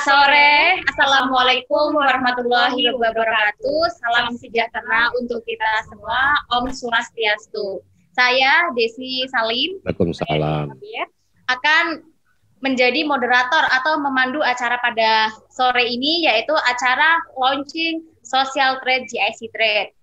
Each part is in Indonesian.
sore, Assalamualaikum warahmatullahi wabarakatuh. Salam sejahtera untuk kita semua. Om Swastiastu. Saya Desi Salim. Waalaikumsalam. Akan menjadi moderator atau memandu acara pada sore ini, yaitu acara launching Social Trade GIC Trade.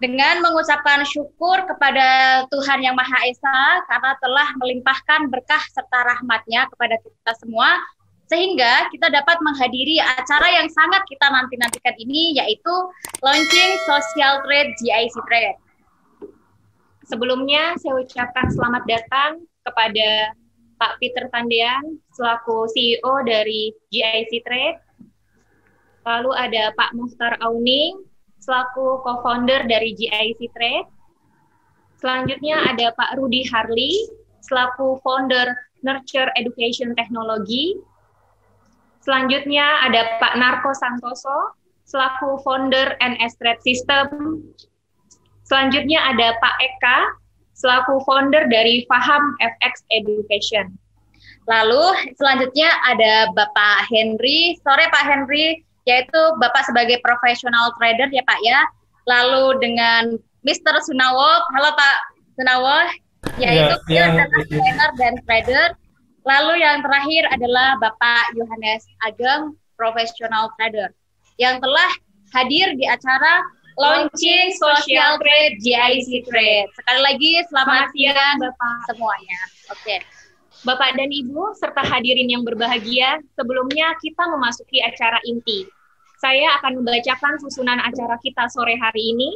Dengan mengucapkan syukur kepada Tuhan Yang Maha Esa karena telah melimpahkan berkah serta rahmat-Nya kepada kita semua, sehingga kita dapat menghadiri acara yang sangat kita nanti-nantikan ini, yaitu launching Social Trade GIC Trade. Sebelumnya saya ucapkan selamat datang kepada Pak Peter Tandean selaku CEO dari GIC Trade. Lalu ada Pak Muhtar Auning selaku co-founder dari GIC Trade. Selanjutnya ada Pak Rudy Harley selaku founder Nurture Education Technology. Selanjutnya ada Pak Narko Santoso selaku founder NS Trade System. Selanjutnya ada Pak Eka selaku founder dari Faham FX Education. Lalu selanjutnya ada Bapak Henry. Sore Pak Henry, yaitu Bapak sebagai profesional trader ya Pak ya. Lalu dengan Mr. Sunawo, halo Pak Sunawo, yaitu trainer dan trader. Lalu yang terakhir adalah Bapak Yohanes Ageng, profesional trader, yang telah hadir di acara launching Social Trade GIC Trade. Sekali lagi selamat siang Bapak semuanya. Oke. Bapak dan Ibu serta hadirin yang berbahagia, sebelumnya kita memasuki acara inti. Saya akan membacakan susunan acara kita sore hari ini,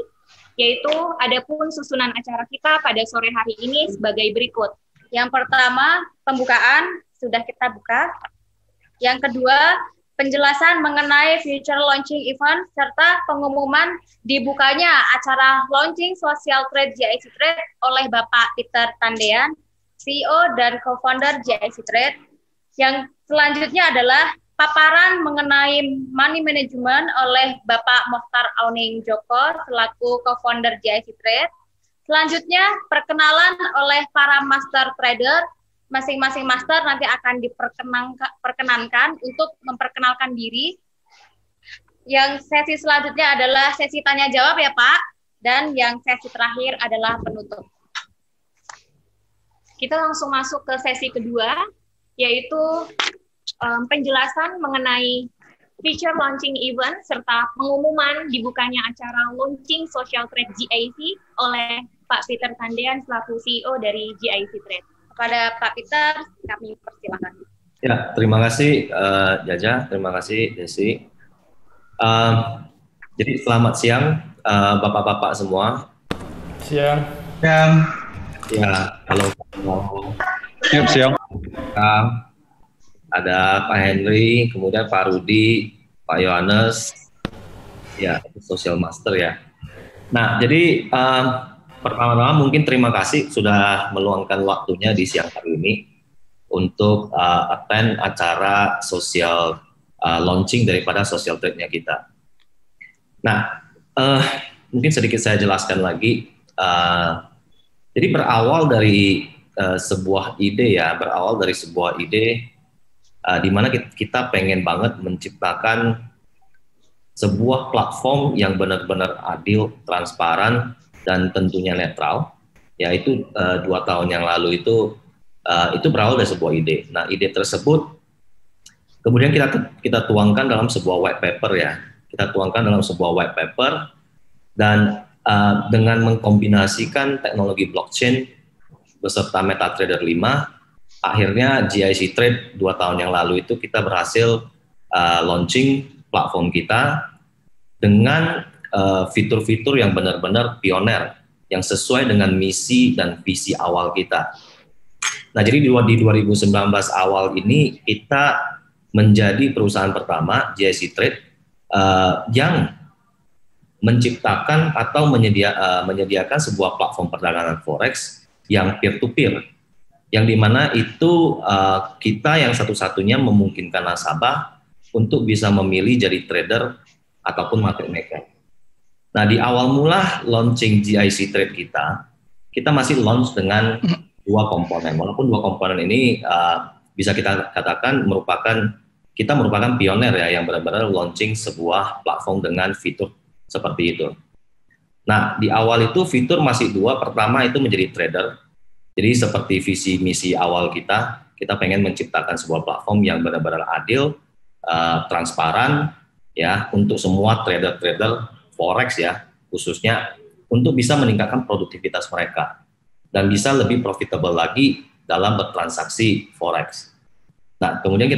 yaitu adapun susunan acara kita pada sore hari ini sebagai berikut. Yang pertama, pembukaan sudah kita buka. Yang kedua, penjelasan mengenai future launching event serta pengumuman dibukanya acara launching Social Trade GIC Trade oleh Bapak Peter Tandean, CEO dan co-founder GIC Trade. Yang selanjutnya adalah paparan mengenai money management oleh Bapak Muhtar Auning Joko selaku co-founder GIC Trade. Selanjutnya, perkenalan oleh para master trader. Masing-masing master nanti akan diperkenankan untuk memperkenalkan diri. Yang sesi selanjutnya adalah sesi tanya-jawab ya Pak. Dan yang sesi terakhir adalah penutup. Kita langsung masuk ke sesi kedua, yaitu penjelasan mengenai feature launching event serta pengumuman dibukanya acara launching Social Trade GIC oleh Pak Peter Tandean selaku CEO dari GIC Trade. Kepada Pak Peter, kami persilakan. Ya, terima kasih Jaja, terima kasih Desi. Jadi selamat siang Bapak-bapak semua. Siang. Siang. Ya, halo. Siang. Ada Pak Henry, kemudian Pak Rudy, Pak Yohanes, ya Social Master ya. Nah, jadi pertama-tama mungkin terima kasih sudah meluangkan waktunya di siang hari ini untuk attend acara social launching daripada social trade-nya kita. Nah, mungkin sedikit saya jelaskan lagi. Jadi berawal dari sebuah ide ya, di mana kita pengen banget menciptakan sebuah platform yang benar-benar adil, transparan, dan tentunya netral, yaitu 2 tahun yang lalu itu berawal dari sebuah ide. Nah, ide tersebut kemudian kita tuangkan dalam sebuah white paper ya. Kita tuangkan dalam sebuah white paper dan dengan mengkombinasikan teknologi blockchain beserta MetaTrader 5, akhirnya GIC Trade 2 tahun yang lalu itu kita berhasil launching platform kita dengan fitur-fitur yang benar-benar pioner, yang sesuai dengan misi dan visi awal kita. Nah, jadi di 2019 awal ini kita menjadi perusahaan pertama, GIC Trade, yang menciptakan atau menyediakan sebuah platform perdagangan forex yang peer-to-peer, yang dimana itu kita yang satu-satunya memungkinkan nasabah untuk bisa memilih jadi trader ataupun market maker. Nah, di awal mula launching GIC Trade kita masih launch dengan 2 komponen. Walaupun 2 komponen ini bisa kita katakan merupakan kita merupakan pioner ya yang benar-benar launching sebuah platform dengan fitur seperti itu. Nah, di awal itu fitur masih dua. Pertama itu menjadi trader. Jadi seperti visi misi awal kita pengen menciptakan sebuah platform yang benar-benar adil, transparan ya untuk semua trader-trader forex ya, khususnya untuk bisa meningkatkan produktivitas mereka dan bisa lebih profitable lagi dalam bertransaksi forex. Nah, kemudian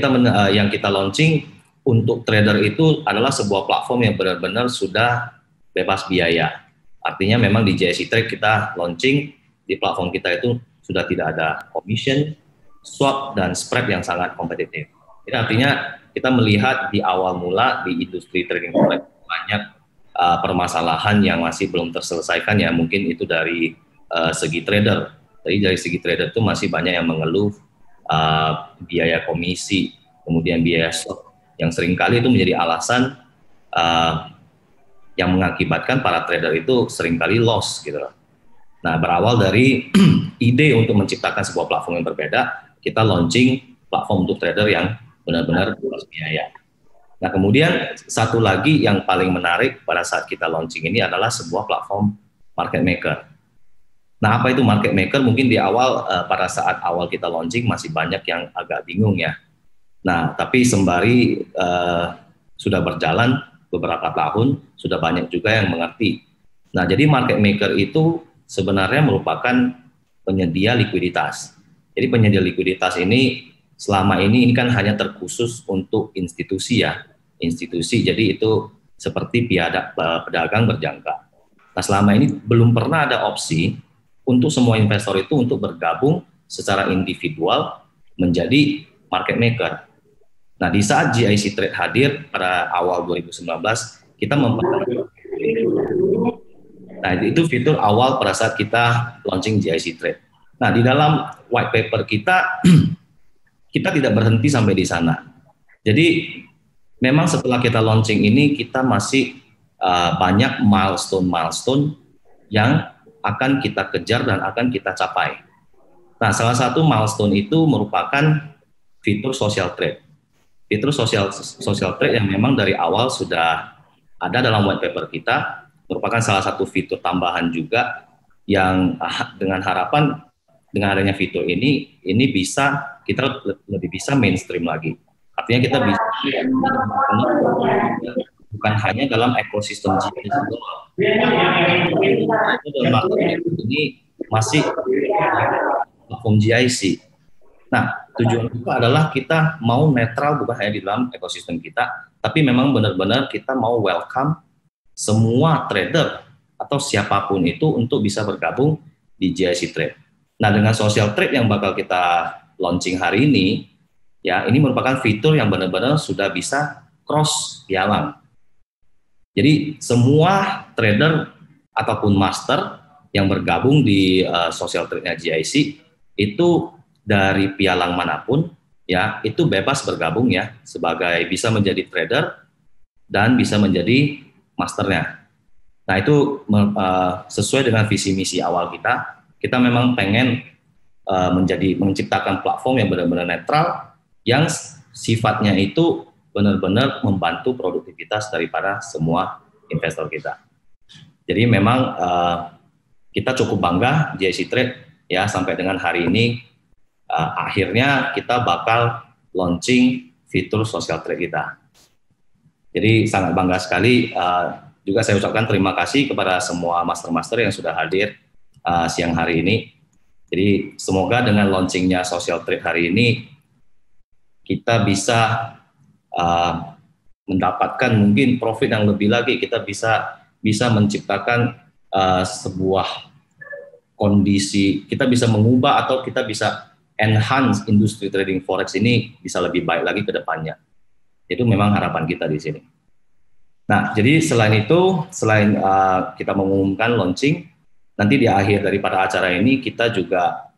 yang kita launching untuk trader itu adalah sebuah platform yang benar-benar sudah bebas biaya. Artinya memang di GIC Trade kita launching di platform kita itu sudah tidak ada commission, swap, dan spread yang sangat kompetitif. Jadi artinya kita melihat di awal mula di industri trading forex banyak permasalahan yang masih belum terselesaikan ya, mungkin itu dari segi trader. Jadi dari segi trader itu masih banyak yang mengeluh biaya komisi, kemudian biaya swap yang seringkali itu menjadi alasan yang mengakibatkan para trader itu seringkali loss gitu loh. Nah, berawal dari ide untuk menciptakan sebuah platform yang berbeda, kita launching platform untuk trader yang benar-benar bebas biaya. Nah, kemudian satu lagi yang paling menarik pada saat kita launching ini adalah sebuah platform market maker. Nah, apa itu market maker? Mungkin di awal, pada saat awal kita launching masih banyak yang agak bingung ya. Nah, tapi sembari sudah berjalan beberapa tahun, sudah banyak juga yang mengerti. Nah, jadi market maker itu sebenarnya merupakan penyedia likuiditas. Jadi penyedia likuiditas ini selama ini kan hanya terkhusus untuk institusi ya, institusi. Jadi itu seperti pedagang berjangka. Nah, selama ini belum pernah ada opsi untuk semua investor itu untuk bergabung secara individual menjadi market maker. Nah, di saat GIC Trade hadir pada awal 2019, kita memperkenalkan. Nah, itu fitur awal pada saat kita launching GIC Trade. Nah, di dalam white paper kita, kita tidak berhenti sampai di sana. Jadi, memang setelah kita launching ini, kita masih banyak milestone-milestone yang akan kita kejar dan akan kita capai. Nah, salah satu milestone itu merupakan fitur social trade. Fitur social trade yang memang dari awal sudah ada dalam white paper kita, merupakan salah satu fitur tambahan juga yang dengan harapan dengan adanya fitur ini bisa kita lebih bisa mainstream lagi. Artinya kita bisa bukan hanya dalam ekosistem GIC doang. Dalam market ini masih platform GIC. Nah, tujuan kita adalah kita mau netral bukan hanya di dalam ekosistem kita, tapi memang benar-benar kita mau welcome semua trader atau siapapun itu untuk bisa bergabung di GIC Trade. Nah, dengan social trade yang bakal kita launching hari ini, ya ini merupakan fitur yang benar-benar sudah bisa cross pialang. Jadi semua trader ataupun master yang bergabung di social trade-nya GIC itu dari pialang manapun, ya itu bebas bergabung ya sebagai bisa menjadi trader dan bisa menjadi masternya. Nah, itu sesuai dengan visi misi awal kita. Kita memang pengen menciptakan platform yang benar-benar netral, yang sifatnya itu benar-benar membantu produktivitas daripada semua investor kita. Jadi memang kita cukup bangga GIC Trade ya sampai dengan hari ini akhirnya kita bakal launching fitur social trade kita. Jadi sangat bangga sekali. Juga saya ucapkan terima kasih kepada semua master-master yang sudah hadir siang hari ini. Jadi semoga dengan launchingnya social trade hari ini kita bisa mendapatkan mungkin profit yang lebih lagi. Kita bisa menciptakan sebuah kondisi, kita bisa mengubah atau kita bisa enhance industri trading forex ini bisa lebih baik lagi ke depannya. Itu memang harapan kita di sini. Nah, jadi selain itu, selain kita mengumumkan launching, nanti di akhir daripada acara ini kita juga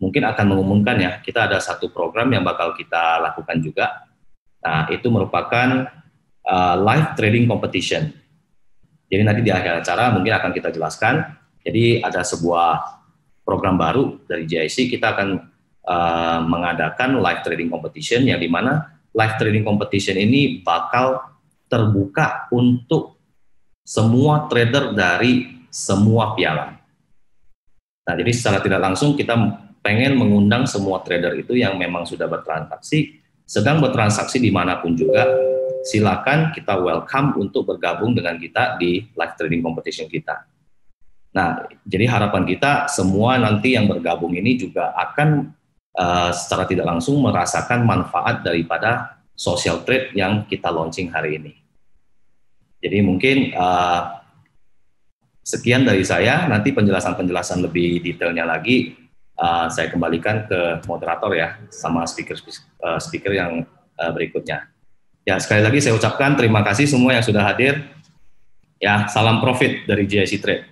mungkin akan mengumumkan ya, kita ada satu program yang bakal kita lakukan juga. Nah, itu merupakan live trading competition. Jadi nanti di akhir acara mungkin akan kita jelaskan. Jadi ada sebuah program baru dari GIC, kita akan mengadakan live trading competition, yang dimana live trading competition ini bakal terbuka untuk semua trader dari semua pialang. Nah, jadi secara tidak langsung kita pengen mengundang semua trader itu yang memang sudah bertransaksi, sedang bertransaksi dimanapun juga, silakan kita welcome untuk bergabung dengan kita di live trading competition kita. Nah, jadi harapan kita semua nanti yang bergabung ini juga akan secara tidak langsung merasakan manfaat daripada social trade yang kita launching hari ini. Jadi mungkin sekian dari saya, nanti penjelasan-penjelasan lebih detailnya lagi saya kembalikan ke moderator ya, sama speaker yang berikutnya. Ya, sekali lagi saya ucapkan terima kasih semua yang sudah hadir. Ya, salam profit dari GIC Trade.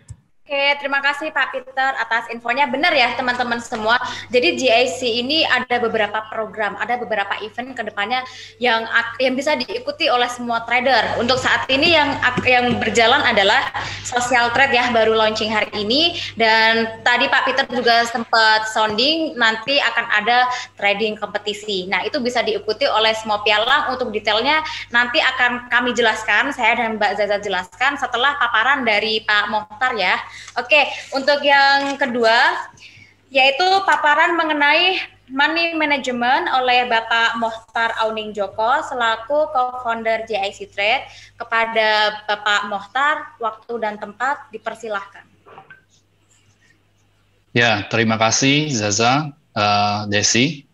Oke, terima kasih Pak Peter atas infonya. Benar ya teman-teman semua. Jadi GIC ini ada beberapa program, ada beberapa event ke depannya yang bisa diikuti oleh semua trader. Untuk saat ini yang berjalan adalah social trade ya, baru launching hari ini. Dan tadi Pak Peter juga sempat sounding nanti akan ada trading kompetisi. Nah, itu bisa diikuti oleh semua pialang. Untuk detailnya nanti akan kami jelaskan, saya dan Mbak Zaza jelaskan setelah paparan dari Pak Mohtar ya. Oke, untuk yang kedua, yaitu paparan mengenai money management oleh Bapak Mohtar Auning Joko selaku co-founder GIC Trade. Kepada Bapak Mohtar, waktu dan tempat dipersilahkan. Ya, terima kasih Zaza, Desi.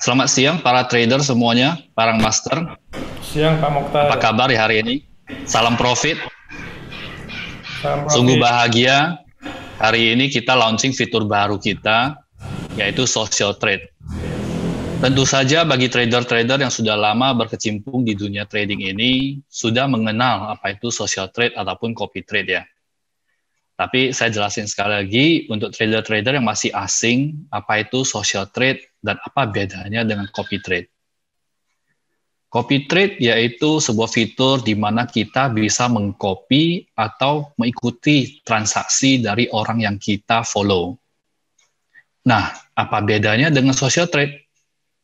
Selamat siang para trader semuanya, para master. Siang Pak Mohtar. Apa kabar ya hari ini? Salam profit. Salam profit. Sungguh bahagia. Hari ini kita launching fitur baru kita, yaitu social trade. Tentu saja bagi trader-trader yang sudah lama berkecimpung di dunia trading ini, sudah mengenal apa itu social trade ataupun copy trade ya. Tapi saya jelasin sekali lagi, untuk trader-trader yang masih asing, apa itu social trade dan apa bedanya dengan copy trade. Copy trade yaitu sebuah fitur di mana kita bisa mengcopy atau mengikuti transaksi dari orang yang kita follow. Nah, apa bedanya dengan social trade?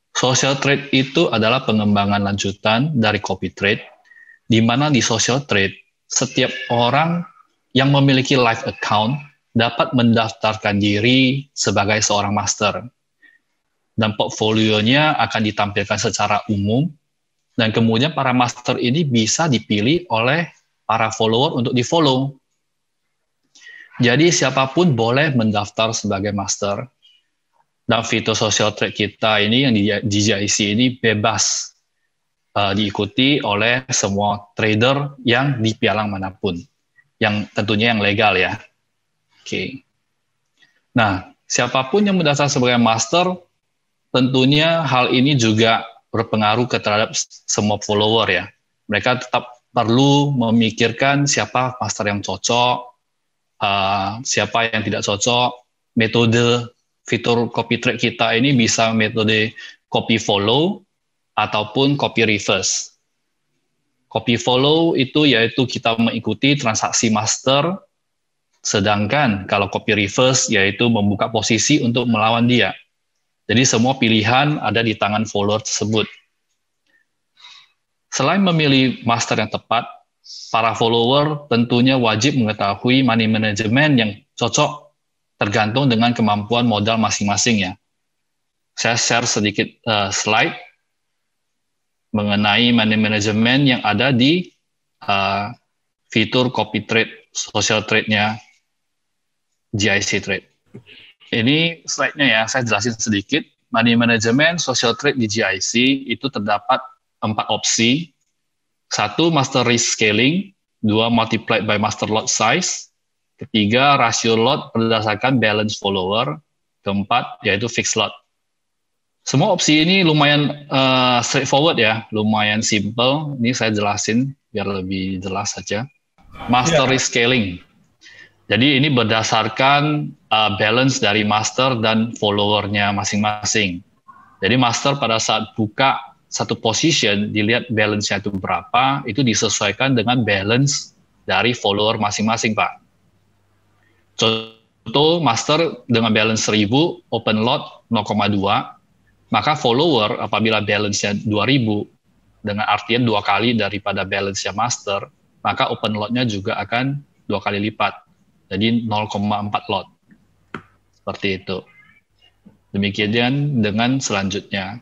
Social trade itu adalah pengembangan lanjutan dari copy trade, di mana di social trade, setiap orang yang memiliki live account dapat mendaftarkan diri sebagai seorang master. Dan portfolionya akan ditampilkan secara umum, dan kemudian para master ini bisa dipilih oleh para follower untuk di-follow. Jadi siapapun boleh mendaftar sebagai master. Dan fitur social trade kita ini yang di GIC ini bebas diikuti oleh semua trader yang di pialang manapun. Yang tentunya yang legal ya. Oke. Nah, siapapun yang mendaftar sebagai master, tentunya hal ini juga berpengaruh terhadap semua follower ya. Mereka tetap perlu memikirkan siapa master yang cocok, siapa yang tidak cocok. Metode fitur copy trade kita ini bisa metode copy follow ataupun copy reverse. Copy follow itu yaitu kita mengikuti transaksi master, sedangkan kalau copy reverse yaitu membuka posisi untuk melawan dia. Jadi semua pilihan ada di tangan follower tersebut. Selain memilih master yang tepat, para follower tentunya wajib mengetahui money management yang cocok tergantung dengan kemampuan modal masing-masing ya. Saya share sedikit slide mengenai money management yang ada di fitur copy trade, social trade-nya GIC Trade. Ini slide-nya ya, saya jelasin sedikit. Money management, social trade di GIC itu terdapat 4 opsi. 1, master risk scaling. 2, multiplied by master lot size. 3, rasio lot berdasarkan balance follower. 4, yaitu fixed lot. Semua opsi ini lumayan straightforward ya, lumayan simple. Ini saya jelasin biar lebih jelas saja. Master risk scaling. Jadi ini berdasarkan balance dari master dan followernya masing-masing. Jadi master pada saat buka satu position, dilihat balance-nya itu berapa, itu disesuaikan dengan balance dari follower masing-masing, Pak. contoh master dengan balance 1000, open lot 0,2, maka follower apabila balance-nya 2000, dengan artian 2 kali daripada balance-nya master, maka open lot-nya juga akan 2 kali lipat. Jadi 0,4 lot. Seperti itu. Demikian dengan selanjutnya.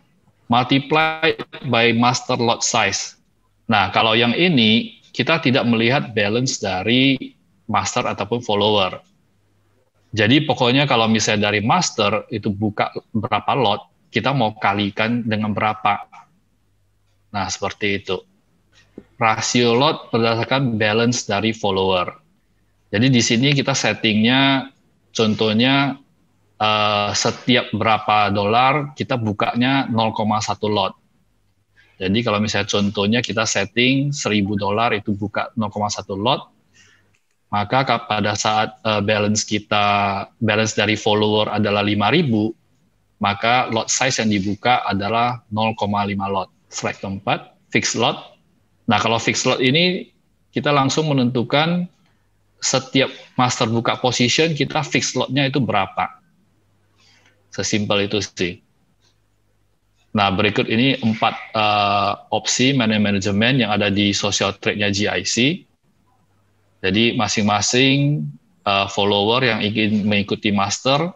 Multiply by master lot size. Nah, kalau yang ini, kita tidak melihat balance dari master ataupun follower. Jadi pokoknya kalau misalnya dari master itu buka berapa lot, kita mau kalikan dengan berapa. Nah, seperti itu. Rasio lot berdasarkan balance dari follower. Jadi di sini kita settingnya, contohnya setiap berapa dolar kita bukanya 0,1 lot. Jadi kalau misalnya contohnya kita setting 1000 dolar itu buka 0,1 lot, maka pada saat balance dari follower adalah 5.000, maka lot size yang dibuka adalah 0,5 lot. Slide keempat, fixed lot. Nah, kalau fixed lot ini kita langsung menentukan setiap master buka position kita fixed lot-nya itu berapa. Sesimpel itu sih. Nah, berikut ini 4 opsi manajemen yang ada di social trade-nya GIC. Jadi masing-masing follower yang ingin mengikuti master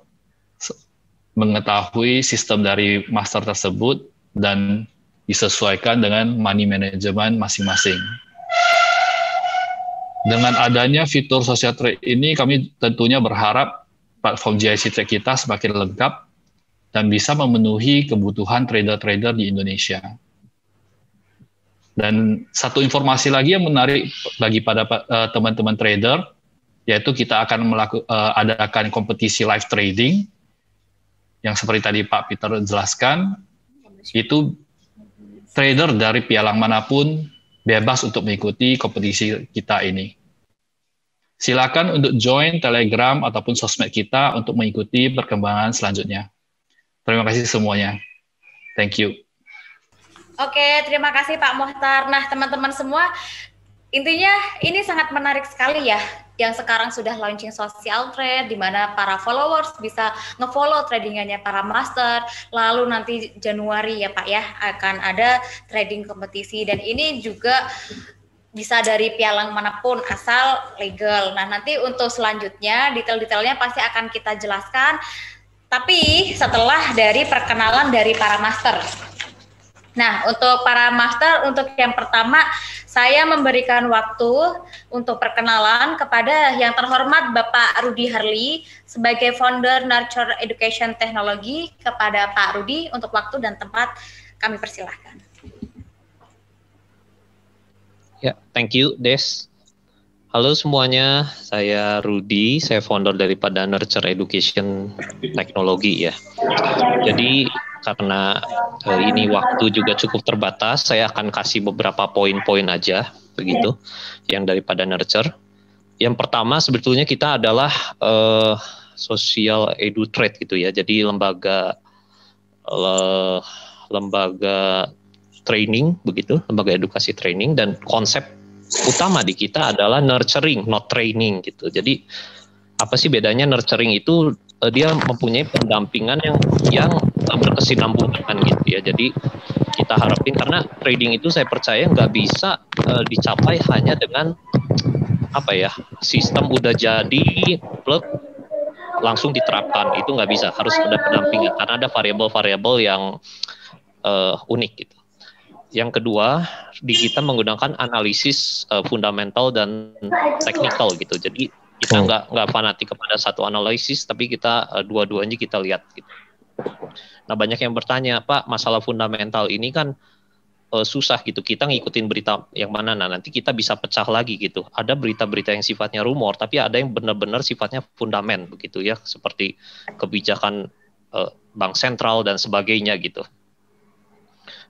mengetahui sistem dari master tersebut dan disesuaikan dengan money management masing-masing. Dengan adanya fitur social trade ini, kami tentunya berharap platform GIC Trade kita semakin lengkap dan bisa memenuhi kebutuhan trader-trader di Indonesia. Dan satu informasi lagi yang menarik bagi pada teman-teman trader, yaitu kita akan adakan kompetisi live trading, yang seperti tadi Pak Peter jelaskan, itu trader dari pialang manapun bebas untuk mengikuti kompetisi kita ini. Silakan untuk join Telegram ataupun sosmed kita untuk mengikuti perkembangan selanjutnya. Terima kasih semuanya. Thank you. Oke, terima kasih Pak Mohtar. Nah, teman-teman semua, intinya ini sangat menarik sekali ya, yang sekarang sudah launching social trade, di mana para followers bisa nge-follow tradingannya para master, lalu nanti Januari ya Pak ya, akan ada trading kompetisi, dan ini juga bisa dari pialang manapun asal legal. Nah, nanti untuk selanjutnya detail-detailnya pasti akan kita jelaskan, tapi setelah dari perkenalan dari para master. Nah, untuk para master, untuk yang pertama saya memberikan waktu untuk perkenalan kepada yang terhormat Bapak Rudy Harley sebagai founder Nurture Education Technology. Kepada Pak Rudy untuk waktu dan tempat kami persilahkan. Ya, thank you, Des. Halo semuanya, saya Rudy, saya founder daripada Nurture Education Technology ya. Jadi karena ini waktu juga cukup terbatas, saya akan kasih beberapa poin-poin aja begitu yang daripada Nurture. Yang pertama sebetulnya kita adalah social edu trade gitu ya. Jadi lembaga training begitu, lembaga edukasi training, dan konsep utama di kita adalah nurturing, not training gitu. Jadi apa sih bedanya? Nurturing itu dia mempunyai pendampingan yang berkesinambungan gitu ya. Jadi kita harapin, karena trading itu saya percaya nggak bisa dicapai hanya dengan apa ya, sistem udah jadi plug langsung diterapkan, itu nggak bisa, harus ada pendampingan karena ada variabel-variabel yang unik gitu. Yang kedua, di kita menggunakan analisis fundamental dan teknikal gitu. Jadi kita nggak fanatik kepada satu analisis, tapi kita dua-duanya kita lihat gitu. Nah, banyak yang bertanya, Pak, masalah fundamental ini kan susah gitu. Kita ngikutin berita yang mana? Nah, nanti kita bisa pecah lagi gitu. Ada berita-berita yang sifatnya rumor, tapi ada yang benar-benar sifatnya fundament begitu ya, seperti kebijakan bank sentral dan sebagainya gitu.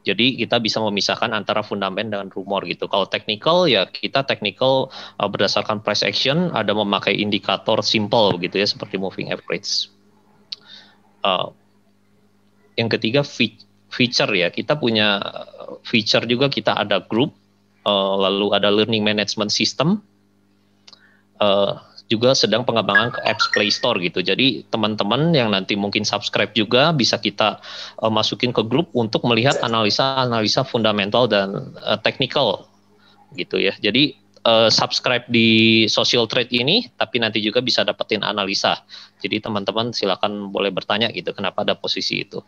Jadi kita bisa memisahkan antara fundament dengan rumor gitu. Kalau technical ya kita technical berdasarkan price action, ada memakai indikator simple gitu ya, seperti moving average. Yang ketiga feature ya, kita punya feature juga, kita ada group, lalu ada learning management system. juga sedang pengembangan ke apps Play Store gitu. Jadi teman-teman yang nanti mungkin subscribe juga bisa kita masukin ke grup untuk melihat analisa-analisa fundamental dan technical gitu ya. Jadi subscribe di Social Trade ini, tapi nanti juga bisa dapetin analisa. Jadi teman-teman silakan boleh bertanya gitu, kenapa ada posisi itu.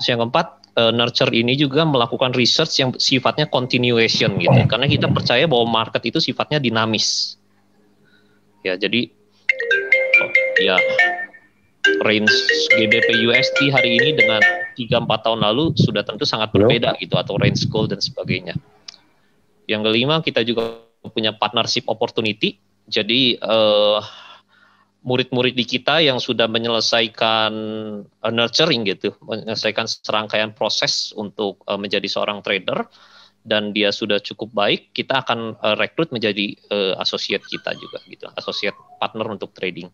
Terus yang keempat, Nurture ini juga melakukan research yang sifatnya continuation gitu, karena kita percaya bahwa market itu sifatnya dinamis. Ya, jadi ya range GBP USD hari ini dengan 3-4 tahun lalu sudah tentu sangat berbeda gitu, atau range gold dan sebagainya. Yang kelima, kita juga punya partnership opportunity. Jadi murid-murid di kita yang sudah menyelesaikan nurturing gitu, menyelesaikan serangkaian proses untuk menjadi seorang trader, dan dia sudah cukup baik, kita akan rekrut menjadi associate kita juga gitu, associate partner untuk trading.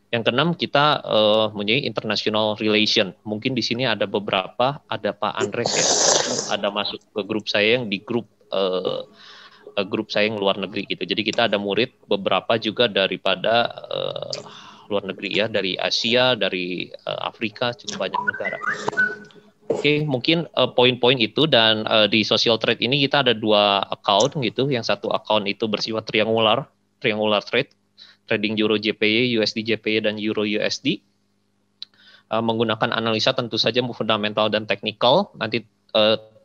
Yang keenam, kita mempunyai international relation. Mungkin di sini ada beberapa, ada Pak Andres ya, ada masuk ke grup saya yang di grup saya yang luar negeri gitu. Jadi kita ada murid beberapa juga daripada luar negeri ya, dari Asia, dari Afrika, cukup banyak negara. Oke, mungkin poin-poin itu, dan di Social Trade ini kita ada 2 account gitu. Yang satu account itu bersifat triangular trade, trading Euro JPY, USD JPY, dan Euro USD. Menggunakan analisa tentu saja fundamental dan technical. Nanti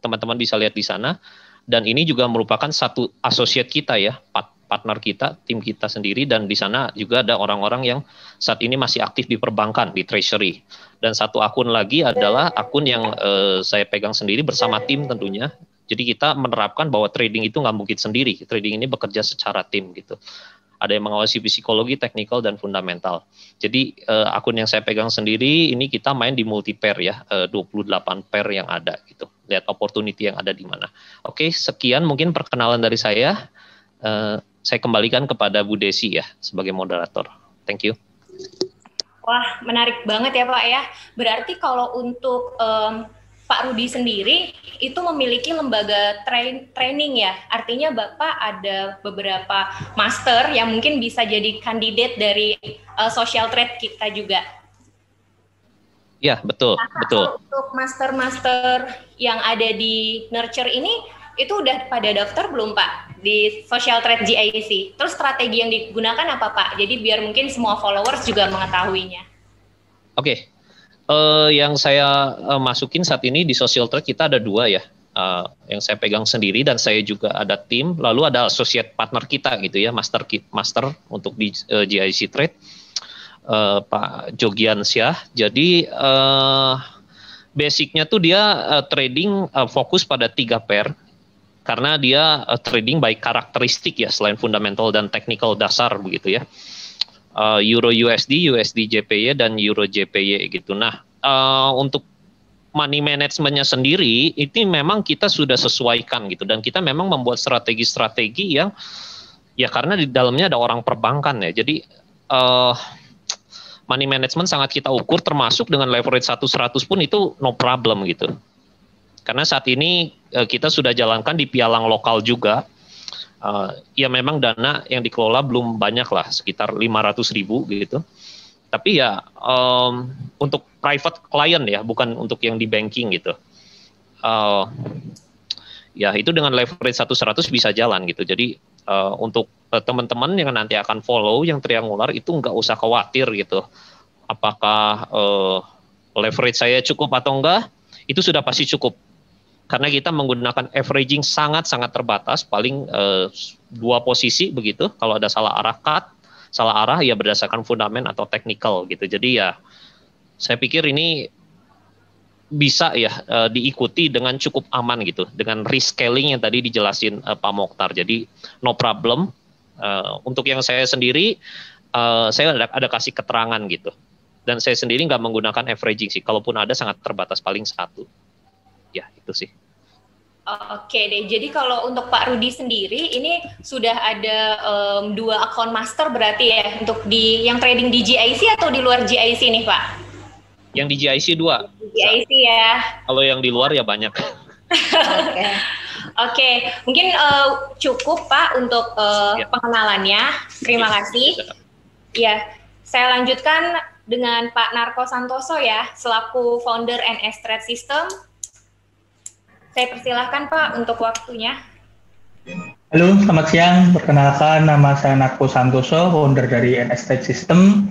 teman-teman bisa lihat di sana. Dan ini juga merupakan satu associate kita ya, partner kita, tim kita sendiri, dan di sana juga ada orang-orang yang saat ini masih aktif di perbankan, di treasury. Dan satu akun lagi adalah akun yang saya pegang sendiri bersama tim tentunya. Jadi kita menerapkan bahwa trading itu nggak mungkin sendiri, trading ini bekerja secara tim gitu. Ada yang mengawasi psikologi, teknikal, dan fundamental. Jadi akun yang saya pegang sendiri ini kita main di multi pair ya, 28 pair yang ada gitu. Lihat opportunity yang ada di mana. Oke, sekian mungkin perkenalan dari saya. Saya kembalikan kepada Bu Desi ya sebagai moderator. Thank you. Wah, menarik banget ya Pak ya. Berarti kalau untuk Pak Rudi sendiri itu memiliki lembaga training ya. Artinya Bapak ada beberapa master yang mungkin bisa jadi kandidat dari social trade kita juga. Ya, betul, betul. Untuk master-master yang ada di Nurture ini, itu udah pada daftar belum Pak di Social Trade GIC? Terus strategi yang digunakan apa Pak? Jadi biar mungkin semua followers juga mengetahuinya. Oke, yang saya masukin saat ini di Social Trade kita ada 2 ya. Yang saya pegang sendiri, dan saya juga ada tim. Lalu ada associate partner kita gitu ya, master untuk di GIC Trade. Pak Jogiansyah. Jadi basicnya tuh dia trading fokus pada 3 pair, karena dia trading by karakteristik ya, selain fundamental dan technical dasar begitu ya. Euro USD, USD JPY, dan Euro JPY gitu. Nah, untuk money managementnya sendiri itu memang kita sudah sesuaikan gitu, dan kita memang membuat strategi-strategi yang ya karena di dalamnya ada orang perbankan ya. Jadi money management sangat kita ukur, termasuk dengan leverage 100 pun itu no problem gitu. Karena saat ini kita sudah jalankan di pialang lokal juga. Ya memang dana yang dikelola belum banyak lah, sekitar 500.000 gitu. Tapi ya untuk private client ya, bukan untuk yang di banking gitu. Ya itu dengan leverage 100 bisa jalan gitu. Jadi untuk teman-teman yang nanti akan follow yang triangular itu nggak usah khawatir gitu. Apakah leverage saya cukup atau enggak, itu sudah pasti cukup. Karena kita menggunakan averaging sangat-sangat terbatas, paling 2 posisi begitu. Kalau ada salah arah ya berdasarkan fundament atau technical gitu. Jadi ya saya pikir ini bisa ya diikuti dengan cukup aman gitu, dengan risk scaling yang tadi dijelasin Pak Mokhtar. Jadi no problem. Untuk yang saya sendiri, saya ada kasih keterangan gitu. Dan saya sendiri nggak menggunakan averaging sih. Kalaupun ada sangat terbatas, paling 1. Ya itu sih. Oke deh. Jadi kalau untuk Pak Rudi sendiri, ini sudah ada 2 akun master berarti ya untuk di yang trading di GIC atau di luar GIC nih Pak? Yang di GIC 2. GIC ya. Kalau yang di luar ya banyak. Oke, mungkin cukup Pak untuk pengenalannya. Terima kasih. Ya, saya lanjutkan dengan Pak Narko Santoso ya, selaku founder NS Trade System. Saya persilahkan Pak untuk waktunya. Halo, selamat siang. Perkenalkan, nama saya Narko Santoso, founder dari NS Trade System.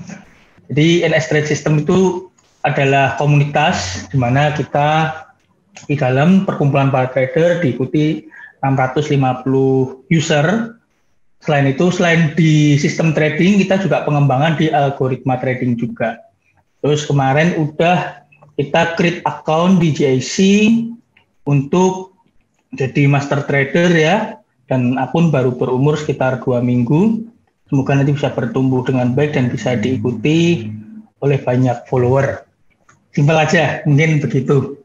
Jadi NS Trade System itu adalah komunitas di mana kita di dalam perkumpulan para trader diikuti 650 user. Selain itu, selain di sistem trading, kita juga pengembangan di algoritma trading juga. Terus kemarin udah kita create account di GIC untuk jadi master trader ya, dan akun baru berumur sekitar 2 minggu. Semoga nanti bisa bertumbuh dengan baik dan bisa diikuti oleh banyak follower. Simpel aja, mungkin begitu.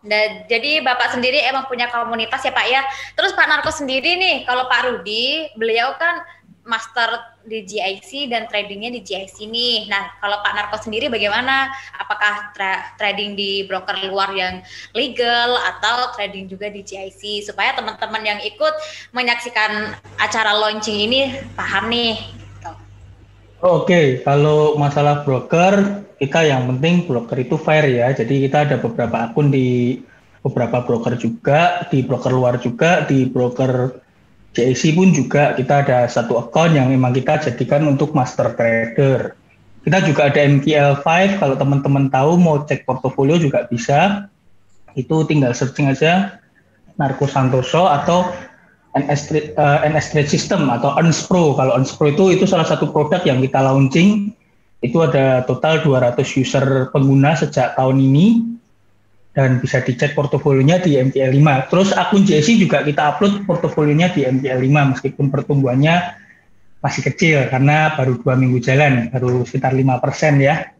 Nah, jadi Bapak sendiri emang punya komunitas ya Pak ya. Terus Pak Narko sendiri nih, kalau Pak Rudi, beliau kan master di GIC dan tradingnya di GIC nih. Nah, kalau Pak Narko sendiri bagaimana? Apakah trading di broker luar yang legal atau trading juga di GIC? Supaya teman-teman yang ikut menyaksikan acara launching ini paham nih. Oke, kalau masalah broker, kita yang penting broker itu fair ya. Jadi kita ada beberapa akun di beberapa broker juga, di broker luar juga, di broker GIC pun juga kita ada satu akun yang memang kita jadikan untuk master trader. Kita juga ada MQL5, kalau teman-teman tahu mau cek portofolio juga bisa. Itu tinggal searching aja Narko Santoso atau NS Trade System atau Unspro. Kalau Unspro itu salah satu produk yang kita launching. Itu ada total 200 user pengguna sejak tahun ini dan bisa dicek portofolionya di MQL5. Terus akun GIC juga kita upload portofolionya di MQL5 meskipun pertumbuhannya masih kecil karena baru 2 minggu jalan, baru sekitar 5% ya.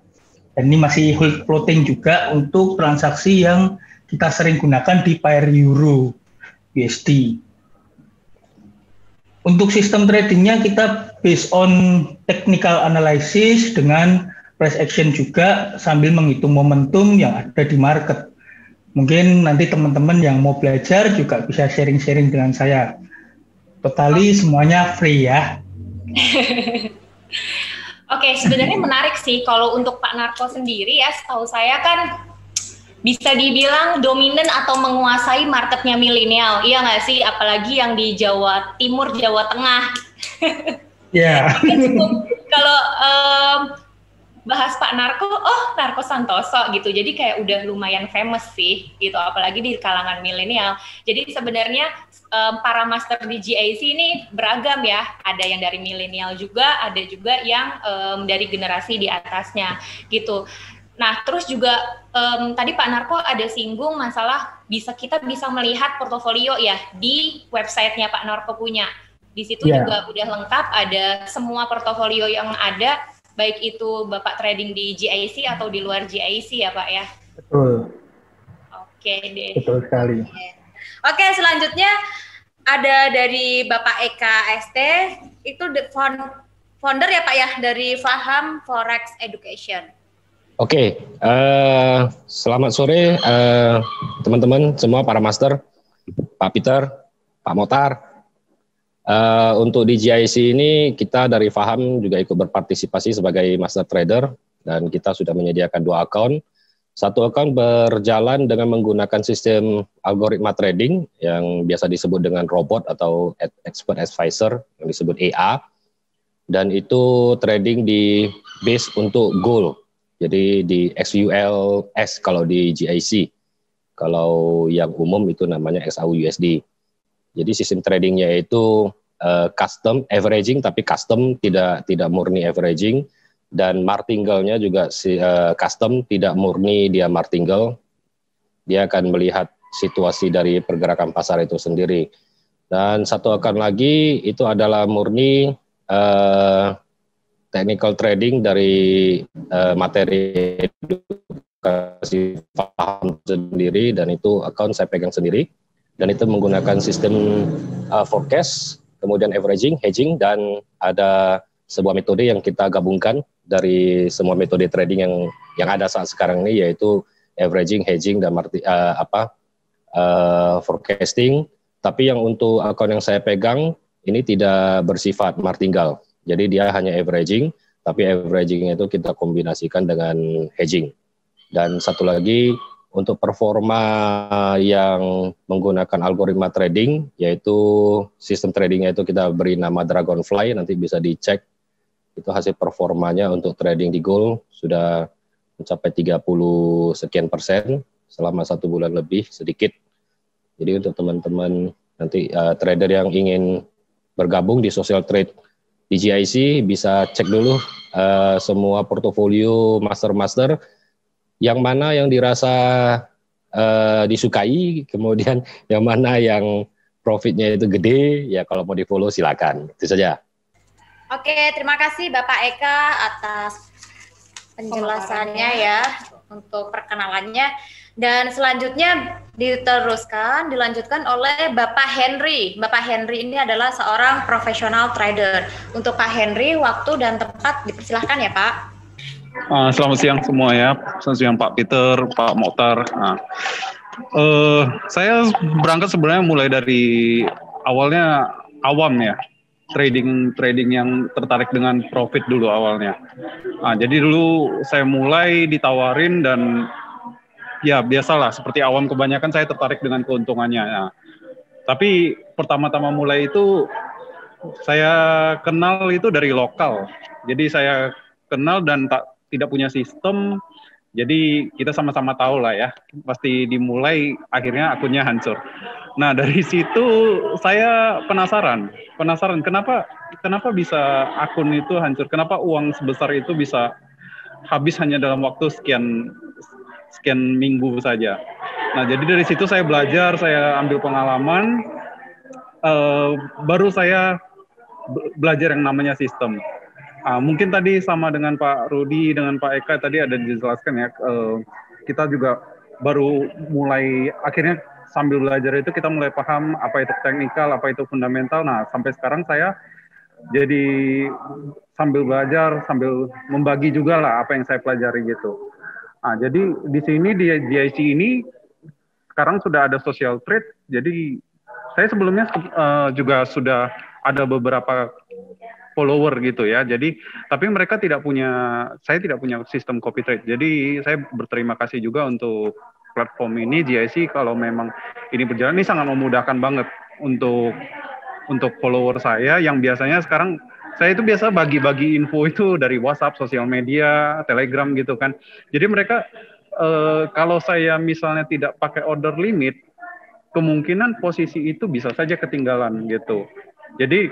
Dan ini masih hold floating juga untuk transaksi yang kita sering gunakan di pair Euro USD. Untuk sistem tradingnya kita based on technical analysis dengan price action juga sambil menghitung momentum yang ada di market. Mungkin nanti teman-teman yang mau belajar juga bisa sharing-sharing dengan saya. Totally semuanya free ya. Oke, sebenarnya menarik sih kalau untuk Pak Narko sendiri ya, setahu saya kan bisa dibilang dominan atau menguasai marketnya milenial, iya nggak sih? Apalagi yang di Jawa Timur, Jawa Tengah. Ya. Yeah. Kalau bahas Pak Narko, Narko Santoso gitu. Jadi kayak udah lumayan famous sih, gitu. Apalagi di kalangan milenial. Jadi sebenarnya para master di GIC ini beragam ya. Ada yang dari milenial juga, ada juga yang dari generasi di atasnya, gitu. Nah, terus juga tadi Pak Narko ada singgung masalah kita bisa melihat portofolio ya di websitenya Pak Narko punya. Di situ juga udah lengkap, ada semua portofolio yang ada, baik itu Bapak trading di GIC atau di luar GIC ya Pak ya? Betul. Oke deh. Betul sekali. Oke, selanjutnya ada dari Bapak Eka ST, itu founder ya Pak ya, dari Faham Forex Education. Oke, selamat sore teman-teman semua para master, Pak Peter, Pak Motar. Untuk di GIC ini kita dari Faham juga ikut berpartisipasi sebagai master trader dan kita sudah menyediakan 2 akun. Satu akun berjalan dengan menggunakan sistem algoritma trading yang biasa disebut dengan robot atau expert advisor yang disebut EA, dan itu trading di base untuk gold. Jadi di XULS kalau di GIC, kalau yang umum itu namanya XAUUSD. Jadi sistem tradingnya itu custom averaging, tapi custom tidak murni averaging, dan martingale-nya juga custom, tidak murni dia martingale. Dia akan melihat situasi dari pergerakan pasar itu sendiri. Dan satu akun lagi itu adalah murni technical trading dari materi edukasi Faham sendiri, dan itu akun saya pegang sendiri, dan itu menggunakan sistem forecast, kemudian averaging, hedging, dan ada sebuah metode yang kita gabungkan dari semua metode trading yang ada saat sekarang ini, yaitu averaging, hedging, dan forecasting. Tapi yang untuk akun yang saya pegang ini tidak bersifat martingale. Jadi dia hanya averaging, tapi averaging itu kita kombinasikan dengan hedging. Dan satu lagi untuk performa yang menggunakan algoritma trading, yaitu sistem tradingnya itu kita beri nama Dragonfly, nanti bisa dicek. Itu hasil performanya untuk trading di gold sudah mencapai 30 sekian persen selama 1 bulan lebih sedikit. Jadi untuk teman-teman nanti trader yang ingin bergabung di social trade di GIC bisa cek dulu semua portofolio master-master yang mana yang dirasa disukai, kemudian yang mana yang profitnya itu gede, ya kalau mau di follow silakan. Itu saja. Oke, terima kasih Bapak Eka atas penjelasannya ya untuk perkenalannya. Dan selanjutnya dilanjutkan oleh Bapak Henry. Bapak Henry ini adalah seorang profesional trader. Untuk Pak Henry, waktu dan tempat dipersilahkan ya Pak. Selamat siang semua ya. Selamat siang Pak Peter, Pak Mokhtar. Saya berangkat sebenarnya mulai dari awalnya awam ya. Trading yang tertarik dengan profit dulu awalnya. Jadi dulu saya mulai ditawarin dan ya biasalah seperti awam kebanyakan saya tertarik dengan keuntungannya. Nah, tapi pertama-tama mulai itu saya kenal itu dari lokal. Jadi saya kenal dan tidak punya sistem. Jadi kita sama-sama tahu lah ya. Pasti dimulai akhirnya akunnya hancur. Nah dari situ saya penasaran kenapa bisa akun itu hancur, kenapa uang sebesar itu bisa habis hanya dalam waktu sekian minggu saja. Nah jadi dari situ saya belajar, saya ambil pengalaman, baru saya belajar yang namanya sistem. Mungkin tadi sama dengan Pak Rudi, dengan Pak Eka tadi ada dijelaskan ya, kita juga baru mulai akhirnya sambil belajar itu kita mulai paham apa itu teknikal, apa itu fundamental. Nah, sampai sekarang saya jadi sambil belajar, sambil membagi juga lah apa yang saya pelajari gitu. Jadi di sini di GIC ini sekarang sudah ada social trade. Jadi saya sebelumnya juga sudah ada beberapa follower gitu ya. Jadi tapi mereka saya tidak punya sistem copy trade. Jadi saya berterima kasih juga untuk platform ini GIC, kalau memang ini berjalan, ini sangat memudahkan banget untuk follower saya yang biasanya sekarang saya itu biasa bagi-bagi info itu dari WhatsApp, sosial media, Telegram gitu kan. Jadi mereka kalau saya misalnya tidak pakai order limit, kemungkinan posisi itu bisa saja ketinggalan gitu. Jadi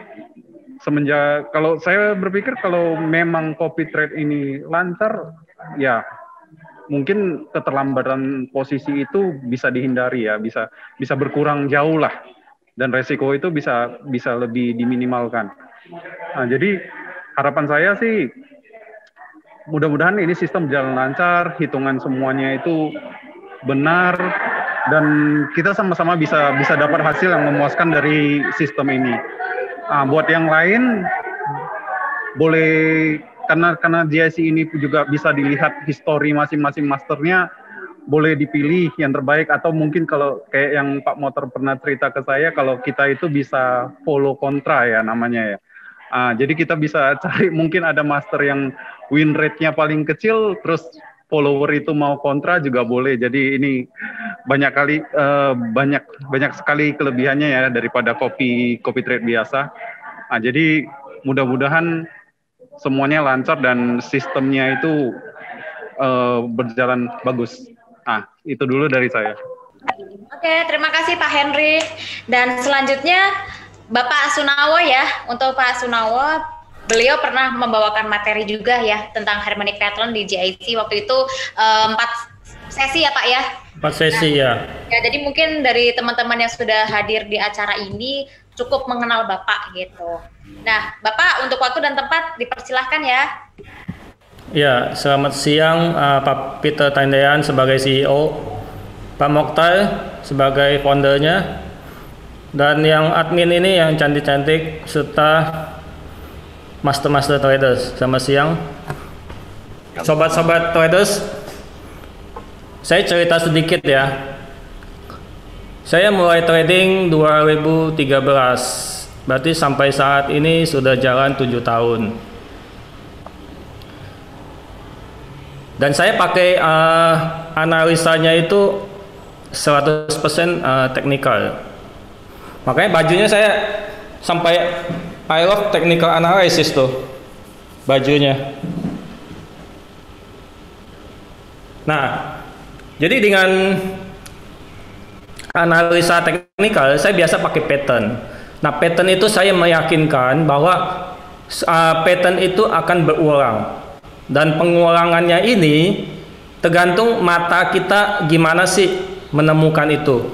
kalau saya berpikir kalau memang copy trade ini lancar, ya mungkin keterlambatan posisi itu bisa dihindari ya, bisa berkurang jauh lah, dan resiko itu bisa lebih diminimalkan. Nah, jadi harapan saya sih mudah-mudahan ini sistem berjalan lancar, hitungan semuanya itu benar, dan kita sama-sama bisa dapat hasil yang memuaskan dari sistem ini. Buat yang lain boleh, karena GIC ini juga bisa dilihat histori masing-masing masternya, boleh dipilih yang terbaik, atau mungkin kalau kayak yang Pak Motor pernah cerita ke saya, kalau kita itu bisa follow kontra ya namanya ya. Jadi kita bisa cari, mungkin ada master yang win rate-nya paling kecil, terus follower itu mau kontra juga boleh. Jadi ini banyak sekali kelebihannya ya daripada copy trade biasa. Jadi mudah-mudahan semuanya lancar dan sistemnya itu berjalan bagus. Itu dulu dari saya. Oke, terima kasih Pak Henry. Dan selanjutnya Bapak Sunawo ya. Untuk Pak Sunawo, beliau pernah membawakan materi juga ya tentang harmonic pattern di GIC. Waktu itu 4 sesi ya Pak ya? 4 sesi ya. Ya, jadi mungkin dari teman-teman yang sudah hadir di acara ini cukup mengenal Bapak gitu. Nah, Bapak untuk waktu dan tempat dipersilahkan ya. Ya, selamat siang Pak Peter Tandean sebagai CEO, Pak Mokhtar sebagai foundernya, dan yang admin ini yang cantik-cantik serta master traders. Selamat siang. Sobat-sobat traders, saya cerita sedikit ya. Saya mulai trading 2013. Berarti sampai saat ini sudah jalan 7 tahun. Dan saya pakai analisanya itu 100% teknikal. Makanya bajunya saya sampai I love technical analysis tuh bajunya. Nah, jadi dengan analisa teknikal saya biasa pakai pattern. Nah, pattern itu saya meyakinkan bahwa pattern itu akan berulang. Dan pengulangannya ini tergantung mata kita gimana sih menemukan itu.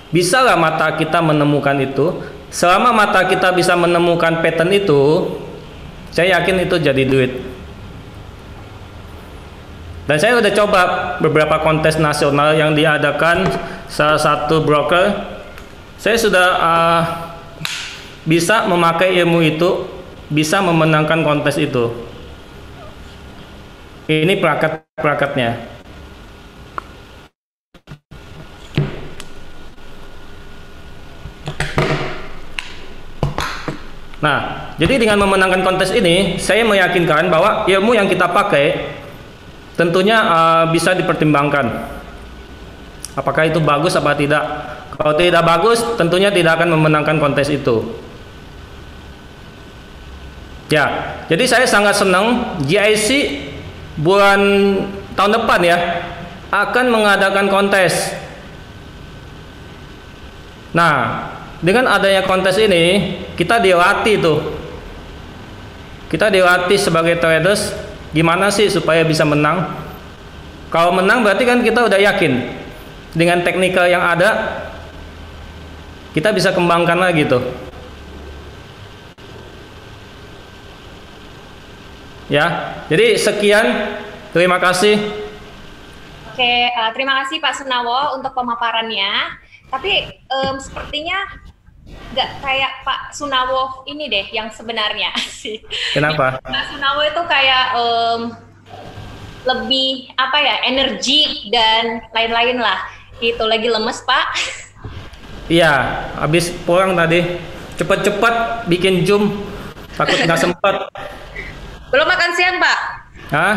Bisa nggak mata kita menemukan itu? Selama mata kita bisa menemukan pattern itu, saya yakin itu jadi duit. Dan saya udah coba beberapa kontes nasional yang diadakan salah satu broker. Saya sudah bisa memakai ilmu itu, bisa memenangkan kontes itu. Ini perakat-perakatnya. Nah, jadi dengan memenangkan kontes ini, saya meyakinkan bahwa ilmu yang kita pakai tentunya bisa dipertimbangkan. Apakah itu bagus apa tidak? Kalau tidak bagus, tentunya tidak akan memenangkan kontes itu. Ya, jadi saya sangat senang GIC bulan tahun depan ya akan mengadakan kontes. Nah, dengan adanya kontes ini kita dilatih tuh. Kita dilatih sebagai traders gimana sih supaya bisa menang. Kalau menang berarti kan kita udah yakin dengan teknikal yang ada kita bisa kembangkan lagi tuh. Ya, jadi sekian, terima kasih. Oke, terima kasih Pak Sunawo untuk pemaparannya. Tapi sepertinya nggak kayak Pak Sunawo ini deh yang sebenarnya sih. Kenapa? Pak Sunawo itu kayak lebih apa ya, energi dan lain-lain lah. Itu lagi lemes Pak. Iya, habis pulang tadi cepet-cepet bikin Zoom, takut nggak sempet. Belum makan siang, Pak? Hah?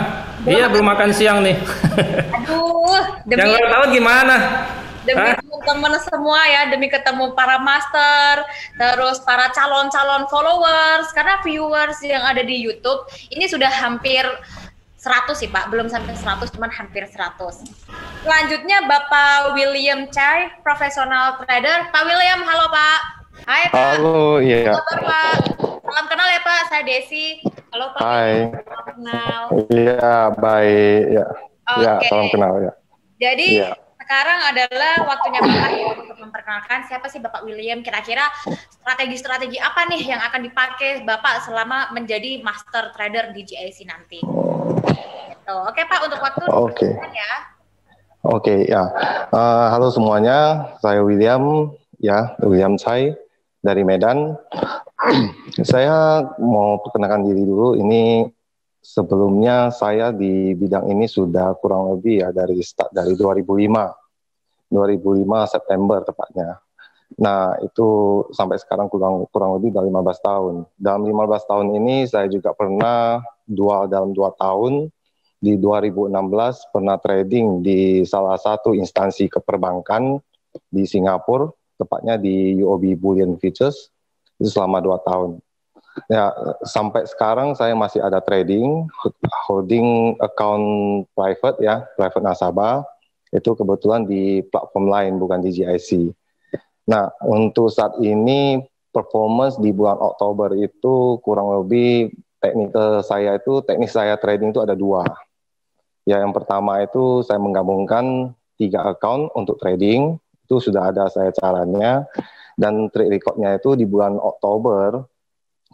Iya, belum makan siang nih. Aduh, demi yang nggak tahu gimana? Demi teman-teman semua ya, demi ketemu para master, terus para calon-calon followers, karena viewers yang ada di YouTube ini sudah hampir 100 sih Pak, belum sampai 100, cuman hampir 100. Selanjutnya Bapak William Chai, profesional trader. Pak William, halo Pak. Hai Pak. Halo, iya. Halo Pak. Salam kenal ya Pak, saya Desi. Halo Pak. Hai. Salam kenal. Iya, baik. Ya, ya, salam kenal ya. Jadi sekarang adalah waktunya Bapak untuk memperkenalkan siapa sih Bapak William. Kira-kira strategi-strategi apa nih yang akan dipakai Bapak selama menjadi master trader di GIC nanti. Gitu. Oke Pak, untuk waktu ya. Oke, ya. Halo semuanya, saya William, ya, William Chai dari Medan. Saya mau perkenalkan diri dulu. Ini sebelumnya saya di bidang ini sudah kurang lebih ya dari 2005 September tepatnya. Nah, itu sampai sekarang kurang lebih dari 15 tahun. Dalam 15 tahun ini saya juga pernah dalam 2 tahun di 2016 pernah trading di salah satu instansi keperbankan di Singapura, tepatnya di UOB Bullion Futures, itu selama 2 tahun. Ya, sampai sekarang saya masih ada trading, holding account private ya, private nasabah, itu kebetulan di platform lain, bukan di GIC. Nah, untuk saat ini, performance di bulan Oktober itu kurang lebih teknik saya trading itu ada 2. Ya, yang pertama itu saya menggabungkan 3 account untuk trading, itu sudah ada saya caranya, dan trade recordnya itu di bulan Oktober,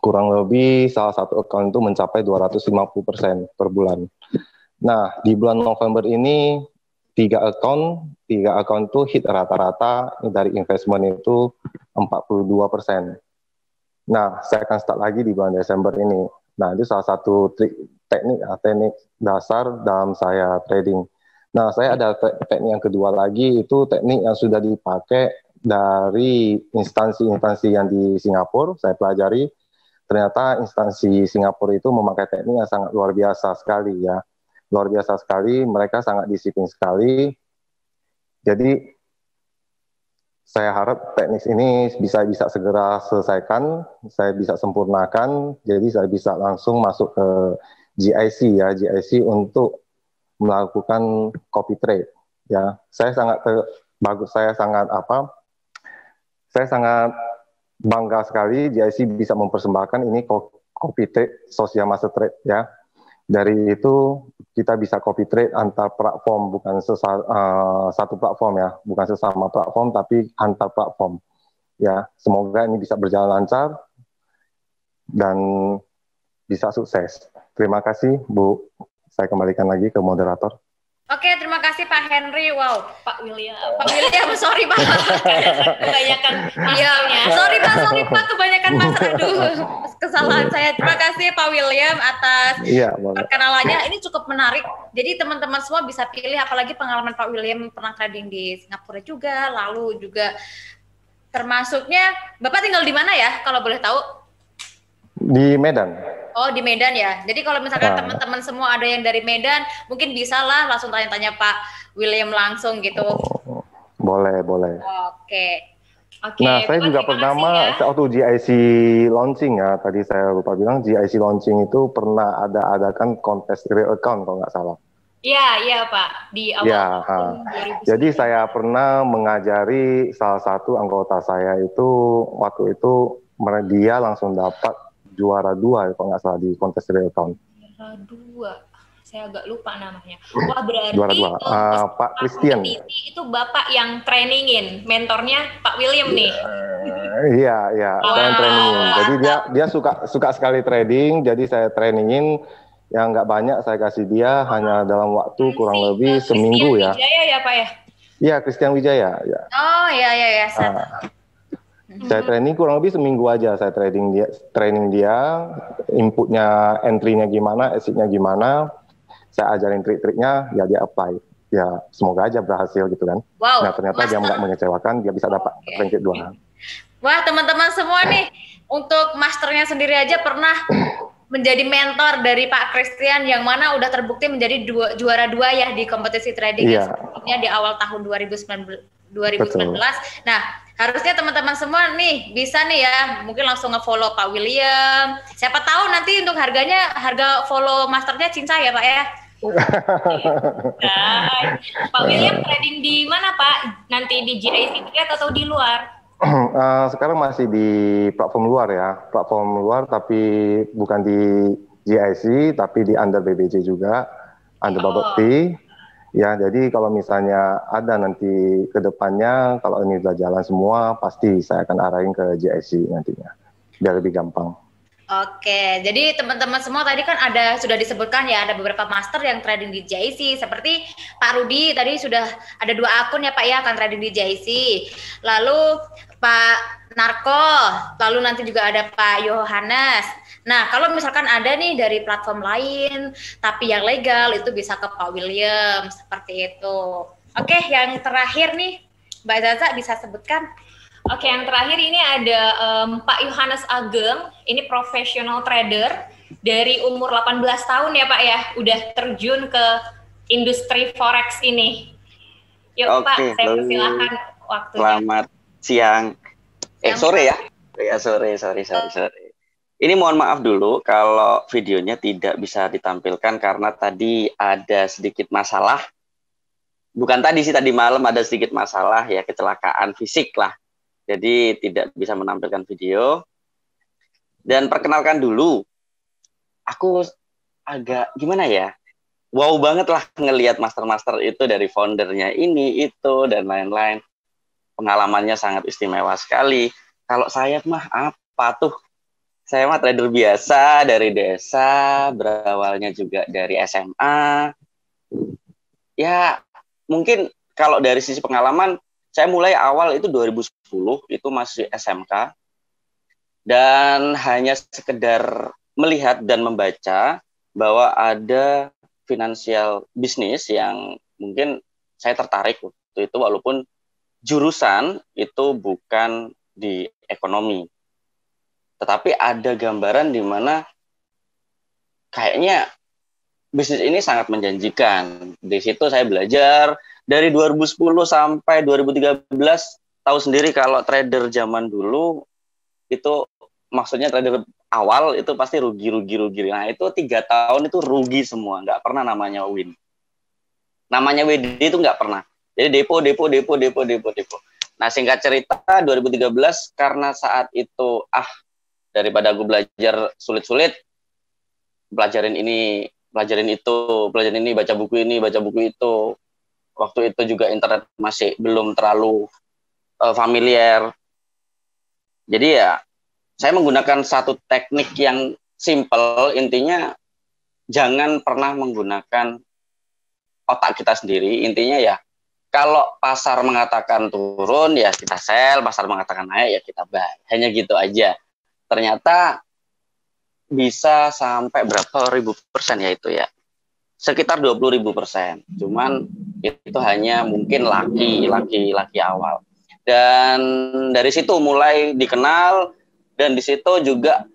kurang lebih salah satu account itu mencapai 250% per bulan. Nah, di bulan November ini, 3 account itu hit rata-rata dari investment itu 42%. Nah, saya akan start lagi di bulan Desember ini. Nah, itu salah satu teknik dasar dalam saya trading. Nah, saya ada teknik yang kedua lagi, itu teknik yang sudah dipakai dari instansi-instansi yang di Singapura, saya pelajari, ternyata instansi Singapura itu memakai teknik yang sangat luar biasa sekali ya. Luar biasa sekali, mereka sangat disiplin sekali. Jadi saya harap teknik ini bisa segera selesaikan, saya bisa sempurnakan, jadi saya bisa langsung masuk ke GIC ya, GIC untuk melakukan copy trade ya. Saya sangat bangga sekali GIC bisa mempersembahkan ini copy trade social master trade ya. Dari itu kita bisa copy trade antar platform, bukan satu platform ya, bukan sesama platform tapi antar platform ya. Semoga ini bisa berjalan lancar dan bisa sukses. Terima kasih Bu. Saya kembalikan lagi ke moderator. Oke, terima kasih Pak Henry. Wow, Pak William, sorry Pak. Kebanyakan Iya, sorry Pak, kebanyakan master. Aduh, kesalahan saya. Terima kasih Pak William atas perkenalannya. Ini cukup menarik. Jadi teman-teman semua bisa pilih, apalagi pengalaman Pak William pernah trading di Singapura juga, lalu juga termasuknya Bapak tinggal di mana ya, kalau boleh tahu? Di Medan. Oh, di Medan ya. Jadi kalau misalkan teman-teman semua ada yang dari Medan, mungkin bisa lah langsung tanya-tanya Pak William langsung gitu. Boleh. Oke. Nah, saya juga pernah waktu GIC launching ya. Tadi saya lupa bilang GIC launching itu pernah adakan kontes real account kalau nggak salah. Iya Pak. Di awal tahun 2009. Jadi saya pernah mengajari salah satu anggota saya itu waktu itu dia langsung dapat juara 2 kalau nggak salah di kontes real account. Juara 2, saya agak lupa namanya. Wah, berarti juara 2. Pak Christian. Itu Bapak yang trainingin, mentornya Pak William nih. Iya, saya yang trainingin. Jadi dia suka sekali trading, jadi saya trainingin yang nggak banyak saya kasih dia hanya dalam waktu kurang lebih seminggu ya. Christian Wijaya ya Pak ya? Iya, Christian Wijaya. Ya. Oh iya. Saya training kurang lebih seminggu aja, saya training dia, inputnya, entry-nya gimana, exit-nya gimana, saya ajarin trik-triknya, ya dia apply. Ya semoga aja berhasil gitu kan. Wow, nah ternyata dia nggak mengecewakan, dia bisa dapat ranking 2. Wah teman-teman semua nih, untuk masternya sendiri aja pernah menjadi mentor dari Pak Christian yang mana udah terbukti menjadi juara 2 ya di kompetisi trading yang sebelumnya di awal tahun 2019. Nah, harusnya teman-teman semua nih bisa nih ya, mungkin langsung nge-follow Pak William. Siapa tahu nanti untuk harga follow masternya cincai ya Pak ya. Pak William trading di mana Pak? Nanti di GIC Trade atau di luar? Sekarang masih di platform luar tapi bukan di GIC tapi di under BBJ juga, under Bubble T. Ya, jadi kalau misalnya ada nanti ke depannya, kalau ini sudah jalan semua, pasti saya akan arahin ke GIC nantinya, biar lebih gampang. Oke, jadi teman-teman semua tadi kan sudah disebutkan ya, ada beberapa master yang trading di GIC, seperti Pak Rudi tadi sudah ada 2 akun ya Pak ya, akan trading di GIC. Lalu Pak Narko, lalu nanti juga ada Pak Yohanes. Nah, kalau misalkan ada nih dari platform lain, tapi yang legal, itu bisa ke Pak William, seperti itu. Oke, yang terakhir nih, Mbak Zaza bisa sebutkan? Oke, yang terakhir ini ada Pak Yohanes Ageng, ini professional trader, dari umur 18 tahun ya Pak ya, udah terjun ke industri forex ini. Yuk Pak, saya persilahkan waktunya. Selamat siang. Sore ya? Ya sore. Ini mohon maaf dulu kalau videonya tidak bisa ditampilkan karena tadi ada sedikit masalah. Bukan tadi sih, tadi malam ada sedikit masalah ya, kecelakaan fisik lah. Jadi tidak bisa menampilkan video. Dan perkenalkan dulu, aku agak gimana ya? Wow banget lah ngelihat master-master itu dari foundernya ini, itu, dan lain-lain. Pengalamannya sangat istimewa sekali. Kalau saya mah apa tuh? Saya mah trader biasa dari desa, berawalnya juga dari SMA. Ya, mungkin kalau dari sisi pengalaman, saya mulai awal itu 2010, itu masih SMK. Dan hanya sekedar melihat dan membaca bahwa ada financial business yang mungkin saya tertarik waktu itu, walaupun jurusan itu bukan di ekonomi. Tetapi ada gambaran di mana kayaknya bisnis ini sangat menjanjikan. Di situ saya belajar dari 2010 sampai 2013, tahu sendiri kalau trader zaman dulu itu, maksudnya trader awal itu pasti rugi. Nah itu 3 tahun itu rugi semua, nggak pernah namanya win. Namanya WD itu nggak pernah. Jadi depo. Nah singkat cerita 2013 karena saat itu daripada aku belajar sulit-sulit, pelajarin ini, baca buku ini, baca buku itu. Waktu itu juga internet masih belum terlalu familiar. Jadi ya saya menggunakan satu teknik yang simple, intinya jangan pernah menggunakan otak kita sendiri. Intinya ya kalau pasar mengatakan turun ya kita sell, pasar mengatakan naik ya kita buy. Hanya gitu aja. Ternyata bisa sampai berapa ribu persen ya itu ya, sekitar 20.000%. Cuman itu hanya mungkin laki awal. Dan dari situ mulai dikenal, dan di situ juga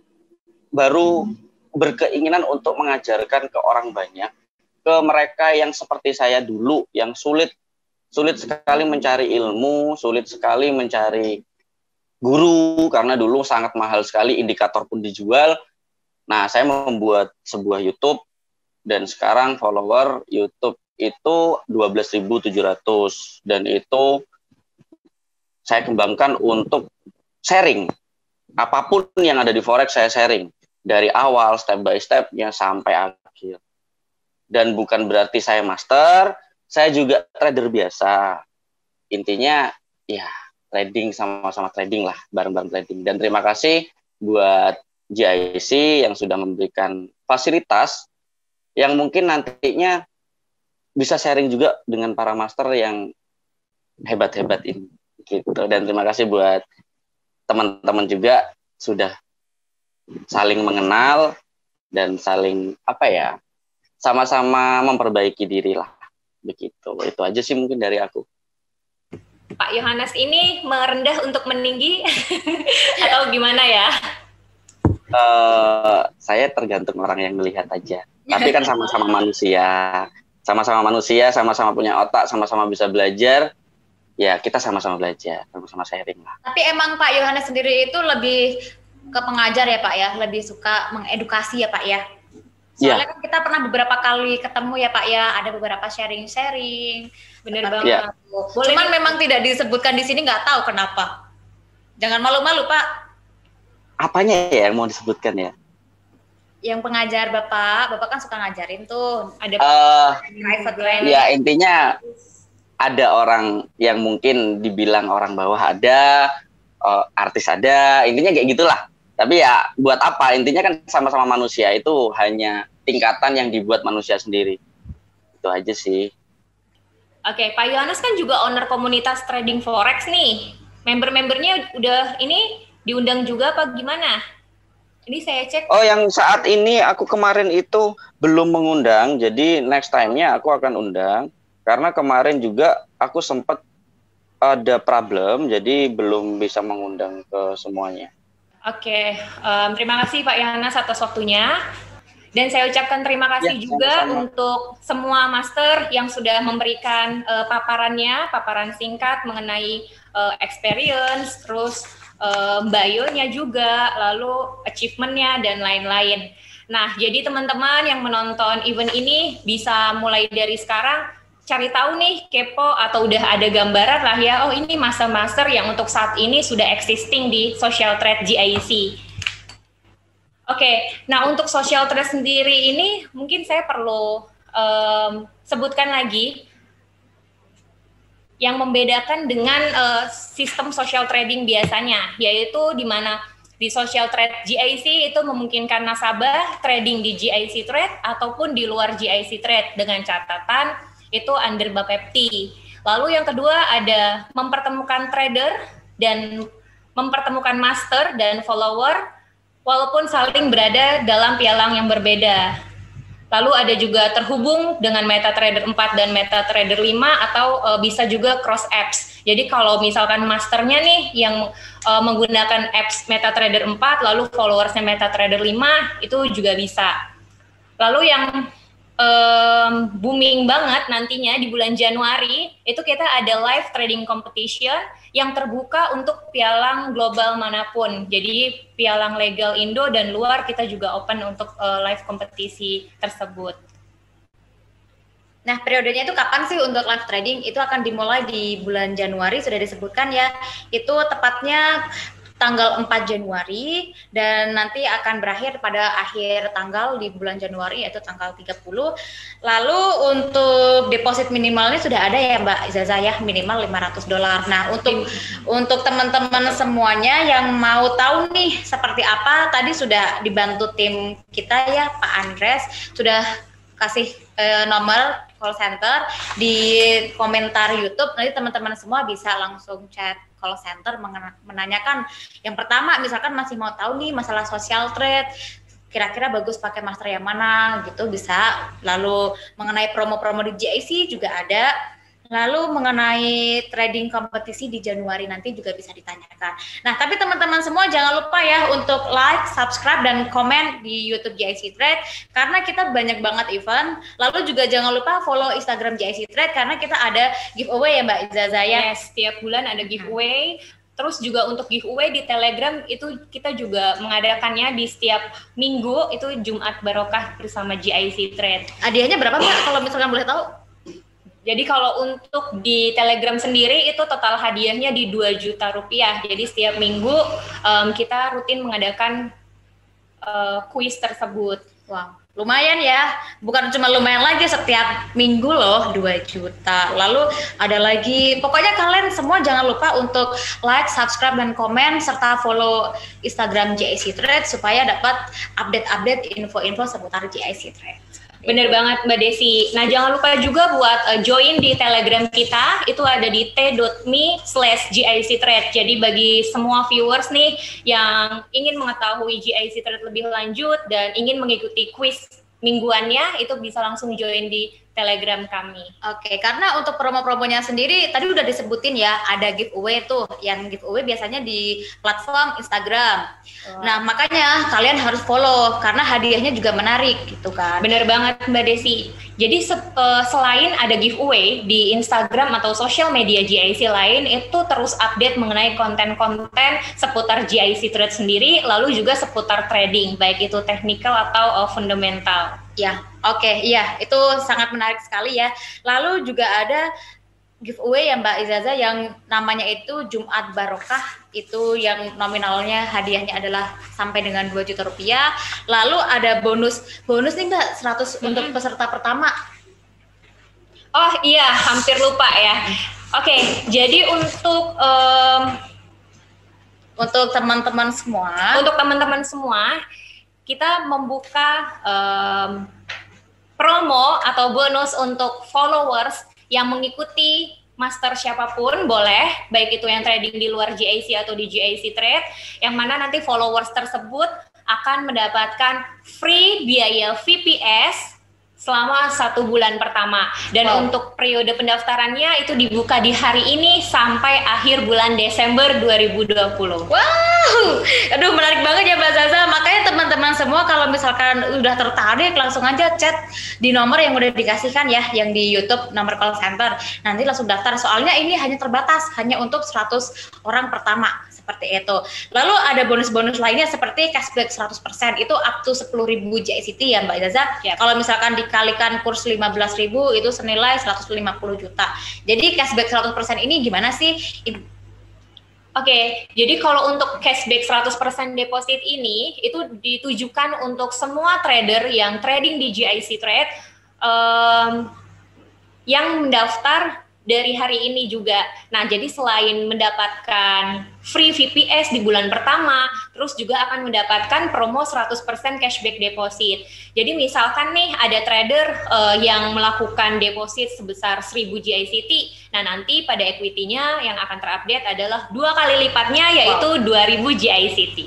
baru berkeinginan untuk mengajarkan ke orang banyak, ke mereka yang seperti saya dulu, yang sulit sekali mencari ilmu, sulit sekali mencari guru, karena dulu sangat mahal sekali, indikator pun dijual. Nah, saya membuat sebuah YouTube, dan sekarang follower YouTube itu 12.700, dan itu saya kembangkan untuk sharing. Apapun yang ada di Forex saya sharing. Dari awal, step by step-nya sampai akhir. Dan bukan berarti saya master, saya juga trader biasa. Intinya, ya trading sama-sama trading lah, bareng-bareng trading. Dan terima kasih buat GIC yang sudah memberikan fasilitas yang mungkin nantinya bisa sharing juga dengan para master yang hebat-hebat ini. Gitu. Dan terima kasih buat teman-teman juga sudah saling mengenal dan saling sama-sama memperbaiki diri lah. Begitu. Itu aja sih mungkin dari aku. Pak Yohanes ini merendah untuk meninggi atau gimana ya? Saya tergantung orang yang melihat aja. Tapi kan sama-sama manusia, sama-sama punya otak, sama-sama bisa belajar. Ya kita sama-sama belajar, sama-sama sharing lah. Tapi emang Pak Yohanes sendiri itu lebih ke pengajar ya Pak ya, lebih suka mengedukasi ya Pak ya. Soalnya kan kita pernah beberapa kali ketemu ya Pak ya, ada beberapa sharing. Bener banget. Ya. Cuman memang tidak disebutkan di sini, nggak tahu kenapa. Jangan malu-malu Pak. Apanya ya yang mau disebutkan ya? Yang pengajar Bapak kan suka ngajarin tuh. Ada private training. Ya intinya ada orang yang mungkin dibilang orang bawah ada, artis ada, intinya kayak gitulah. Tapi ya buat apa? Intinya kan sama-sama manusia, itu hanya tingkatan yang dibuat manusia sendiri. Itu aja sih. Oke, Pak Yohanes kan juga owner komunitas trading forex nih. Member-membernya udah ini diundang juga apa gimana? Ini saya cek. Oh, yang saat ini aku kemarin itu belum mengundang, jadi next time-nya aku akan undang. Karena kemarin juga aku sempat ada problem, jadi belum bisa mengundang ke semuanya. Oke, terima kasih Pak Yohanes atas waktunya. Dan saya ucapkan terima kasih juga sama-sama untuk semua master yang sudah memberikan paparan singkat mengenai experience, terus bio-nya juga, lalu achievement-nya, dan lain-lain. Nah, jadi teman-teman yang menonton event ini bisa mulai dari sekarang cari tahu nih, kepo, atau udah ada gambaran lah ya, oh ini master-master yang untuk saat ini sudah existing di Social Trade GIC. Oke, nah untuk Social Trade sendiri ini mungkin saya perlu sebutkan lagi yang membedakan dengan sistem social trading biasanya, yaitu di mana di Social Trade GIC itu memungkinkan nasabah trading di GIC Trade ataupun di luar GIC Trade dengan catatan itu under Bapepti. Lalu yang kedua ada mempertemukan trader dan mempertemukan master dan follower walaupun saling berada dalam pialang yang berbeda. Lalu ada juga terhubung dengan MetaTrader 4 dan MetaTrader 5 atau bisa juga cross apps. Jadi kalau misalkan masternya nih yang menggunakan apps MetaTrader 4 lalu followersnya MetaTrader 5 itu juga bisa. Lalu yang booming banget nantinya di bulan Januari itu kita ada live trading competition yang terbuka untuk pialang global manapun. Jadi pialang legal Indo dan luar kita juga open untuk live kompetisi tersebut. Nah, periodenya itu kapan sih untuk live trading? Itu akan dimulai di bulan Januari, sudah disebutkan ya. Itu tepatnya tanggal 4 Januari dan nanti akan berakhir pada akhir tanggal di bulan Januari yaitu tanggal 30. Lalu untuk deposit minimalnya sudah ada ya Mbak Izaza ya, minimal $500. Nah, untuk teman-teman semuanya yang mau tahu nih seperti apa, tadi sudah dibantu tim kita ya, Pak Andres sudah kasih nomor call center di komentar YouTube. Nanti teman-teman semua bisa langsung chat call center menanyakan. Yang pertama misalkan masih mau tahu nih masalah social trade, kira-kira bagus pakai master yang mana gitu bisa. Lalu mengenai promo-promo di GIC juga ada. Lalu mengenai trading kompetisi di Januari nanti juga bisa ditanyakan. Nah, tapi teman-teman semua jangan lupa ya untuk like, subscribe, dan komen di YouTube GIC Trade karena kita banyak banget event. Lalu juga jangan lupa follow Instagram GIC Trade karena kita ada giveaway ya Mbak Izaza ya. Yes, setiap bulan ada giveaway. Terus juga untuk giveaway di Telegram itu kita juga mengadakannya di setiap minggu, itu Jumat Barokah bersama GIC Trade. Hadiahnya berapa Mbak kalau misalkan boleh tahu? Jadi kalau untuk di Telegram sendiri itu total hadiahnya di 2 juta rupiah. Jadi setiap minggu kita rutin mengadakan kuis tersebut. Wow, lumayan ya. Bukan cuma lumayan lagi, setiap minggu loh 2 juta. Lalu ada lagi, pokoknya kalian semua jangan lupa untuk like, subscribe, dan komen serta follow Instagram GIC Trade supaya dapat update-update info-info seputar GIC Trade. Bener banget Mbak Desi. Nah jangan lupa juga buat join di Telegram kita, itu ada di t.me/GIC Trade. Jadi bagi semua viewers nih yang ingin mengetahui GIC Trade lebih lanjut dan ingin mengikuti quiz mingguannya, itu bisa langsung join di Telegram kami. Oke, karena untuk promo-promonya sendiri tadi udah disebutin ya, ada giveaway tuh. Yang giveaway biasanya di platform Instagram. Nah, makanya kalian harus follow karena hadiahnya juga menarik gitu kan. Bener banget Mbak Desi. Jadi selain ada giveaway di Instagram atau social media GIC lain, itu terus update mengenai konten-konten seputar GIC Trade sendiri, lalu juga seputar trading, baik itu technical atau fundamental. Ya, oke, iya, itu sangat menarik sekali ya. Lalu juga ada giveaway ya Mbak Izaza yang namanya itu Jumat Barokah, itu yang nominalnya hadiahnya adalah sampai dengan 2 juta rupiah. Lalu ada bonus nih Mbak, 100 untuk peserta pertama. Oh iya, hampir lupa ya. Oke, jadi untuk teman-teman semua, kita membuka promo atau bonus untuk followers yang mengikuti master siapapun boleh, baik itu yang trading di luar GIC atau di GIC Trade, yang mana nanti followers tersebut akan mendapatkan free biaya VPS selama 1 bulan pertama. Dan untuk periode pendaftarannya itu dibuka di hari ini sampai akhir bulan Desember 2020. Wow, aduh menarik banget ya Mbak Zaza. Makanya teman-teman semua kalau misalkan udah tertarik langsung aja chat di nomor yang udah dikasihkan ya, yang di YouTube nomor call center. Nanti langsung daftar. Soalnya ini hanya terbatas, hanya untuk 100 orang pertama. Seperti itu. Lalu ada bonus-bonus lainnya seperti cashback 100%, itu up to 10.000 JICT ya Mbak Zaza. Yep. Kalau misalkan dikalikan kurs 15.000 itu senilai 150 juta. Jadi cashback 100% ini gimana sih? Oke, jadi kalau untuk cashback 100% deposit ini itu ditujukan untuk semua trader yang trading di GIC Trade yang mendaftar dari hari ini juga. Nah, jadi selain mendapatkan free VPS di bulan pertama, terus juga akan mendapatkan promo 100% cashback deposit. Jadi misalkan nih ada trader yang melakukan deposit sebesar 1000 GICT, nah nanti pada equity-nya yang akan terupdate adalah 2 kali lipatnya, yaitu 2000 GICT.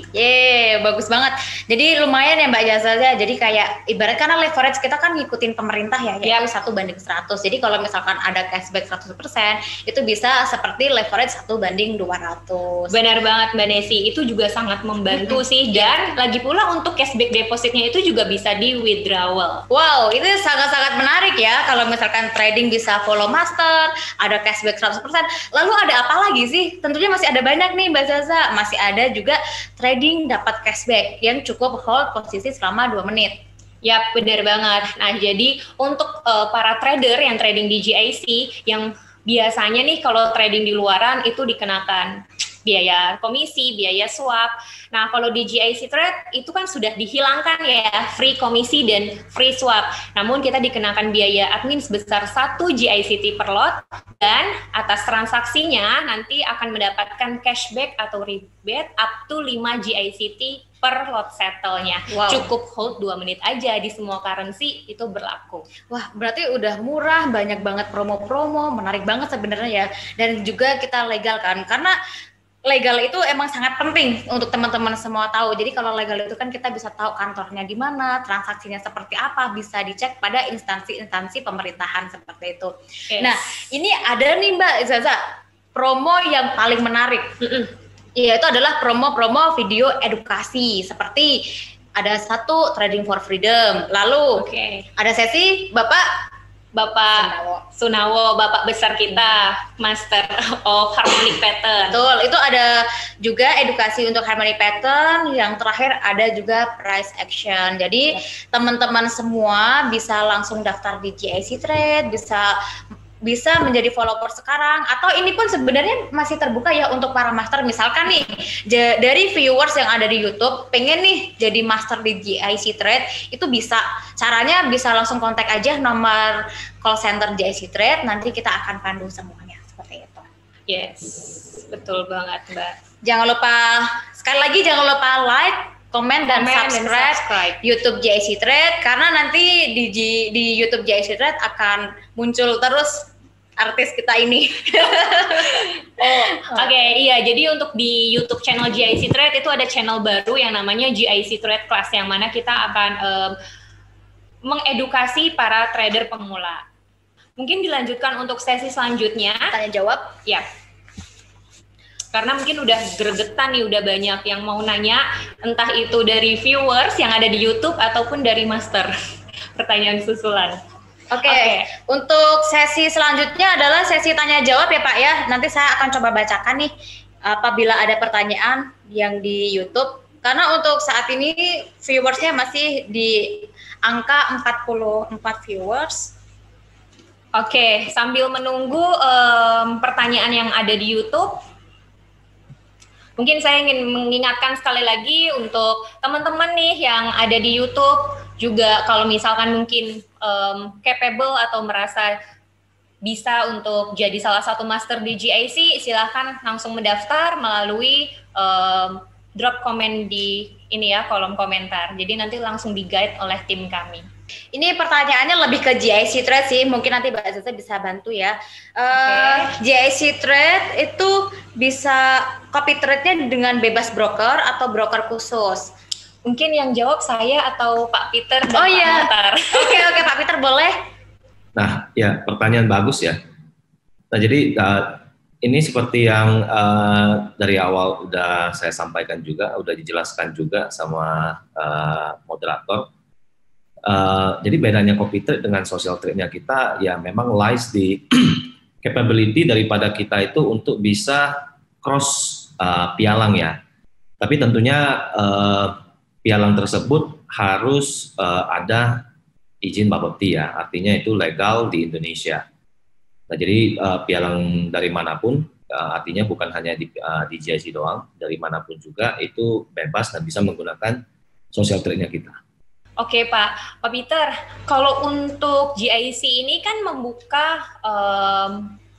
Bagus banget. Jadi lumayan ya Mbak Jazazah, jadi kayak ibarat karena leverage kita kan ngikutin pemerintah ya, yaitu 1:100. Jadi kalau misalkan ada cashback 100%, itu bisa seperti leverage 1:200. Benar banget Mbak Nesi, itu juga sangat membantu sih, dan lagi pula untuk cashback depositnya itu juga bisa di withdrawal. Wow, itu sangat-sangat menarik ya, kalau misalkan trading bisa follow master, ada cashback 100%, lalu ada apa lagi sih? Tentunya masih ada banyak nih Mbak Zaza, masih ada juga trading dapat cashback yang cukup hold posisi selama 2 menit. Ya, benar banget. Nah, jadi untuk para trader yang trading di GIC, yang biasanya nih kalau trading di luaran itu dikenakan biaya komisi, biaya swap. Nah, kalau di GIC Trade itu kan sudah dihilangkan ya, free komisi dan free swap. Namun kita dikenakan biaya admin sebesar 1 GICT per lot, dan atas transaksinya nanti akan mendapatkan cashback atau rebate up to 5 GICT per lot settle-nya. Wow. Cukup hold 2 menit aja di semua currency itu berlaku. Wah, berarti udah murah, banyak banget promo-promo, menarik banget sebenarnya ya. Dan juga kita legal kan, karena legal itu emang sangat penting untuk teman-teman semua tahu. Jadi kalau legal itu kan kita bisa tahu kantornya di mana, transaksinya seperti apa, bisa dicek pada instansi-instansi pemerintahan seperti itu. Yes. Nah, ini ada nih Mbak Zaza, promo yang paling menarik. Iya, itu adalah promo-promo video edukasi, seperti ada 1 Trading for Freedom, lalu ada sesi Bapak Sunawo, Bapak besar kita, Master of Harmonic Pattern. Betul, itu ada juga edukasi untuk Harmonic Pattern, yang terakhir ada juga price action. Jadi teman-teman semua bisa langsung daftar di GIC Trade, bisa menjadi follower sekarang, atau ini pun sebenarnya masih terbuka ya untuk para master. Misalkan nih dari viewers yang ada di YouTube pengen nih jadi master di GIC Trade, itu bisa, caranya bisa langsung kontak aja nomor call center GIC Trade, nanti kita akan pandu semuanya seperti itu. Yes, betul banget Mbak. Jangan lupa, sekali lagi jangan lupa like, komen dan subscribe YouTube GIC Trade, karena nanti di YouTube GIC Trade akan muncul terus artis kita ini. Oke, iya. Jadi untuk di YouTube channel GIC Trade itu ada channel baru yang namanya GIC Trade Class, yang mana kita akan mengedukasi para trader pemula. Mungkin dilanjutkan untuk sesi selanjutnya. Tanya jawab. Ya. Karena mungkin udah gregetan nih, udah banyak yang mau nanya, entah itu dari viewers yang ada di YouTube ataupun dari master. Pertanyaan susulan. Oke. Untuk sesi selanjutnya adalah sesi tanya jawab ya Pak ya. Nanti saya akan coba bacakan nih apabila ada pertanyaan yang di YouTube. Karena untuk saat ini viewersnya masih di angka 44 viewers. Oke, sambil menunggu pertanyaan yang ada di YouTube, mungkin saya ingin mengingatkan sekali lagi untuk teman-teman nih yang ada di YouTube, juga kalau misalkan mungkin capable atau merasa bisa untuk jadi salah satu master di GIC, silahkan langsung mendaftar melalui drop komen di ini ya, kolom komentar. Jadi nanti langsung di-guide oleh tim kami. Ini pertanyaannya lebih ke GIC Trade sih, mungkin nanti Mbak Zaza bisa bantu ya. GIC Trade itu bisa copy trade-nya dengan bebas broker atau broker khusus? Mungkin yang jawab saya atau Pak Peter dan Pak Motar. Oke, Pak Peter boleh. Nah, ya pertanyaan bagus ya. Nah, jadi ini seperti yang dari awal udah saya sampaikan juga, udah dijelaskan juga sama moderator. Jadi bedanya copy trade dengan social trade-nya kita ya memang lies di capability daripada kita itu untuk bisa cross pialang ya. Tapi tentunya pialang tersebut harus ada izin Bapepti ya, artinya itu legal di Indonesia. Nah, jadi pialang dari manapun, artinya bukan hanya di GIC doang, dari manapun juga itu bebas dan bisa menggunakan social trade-nya kita. Oke Pak Peter, kalau untuk GIC ini kan membuka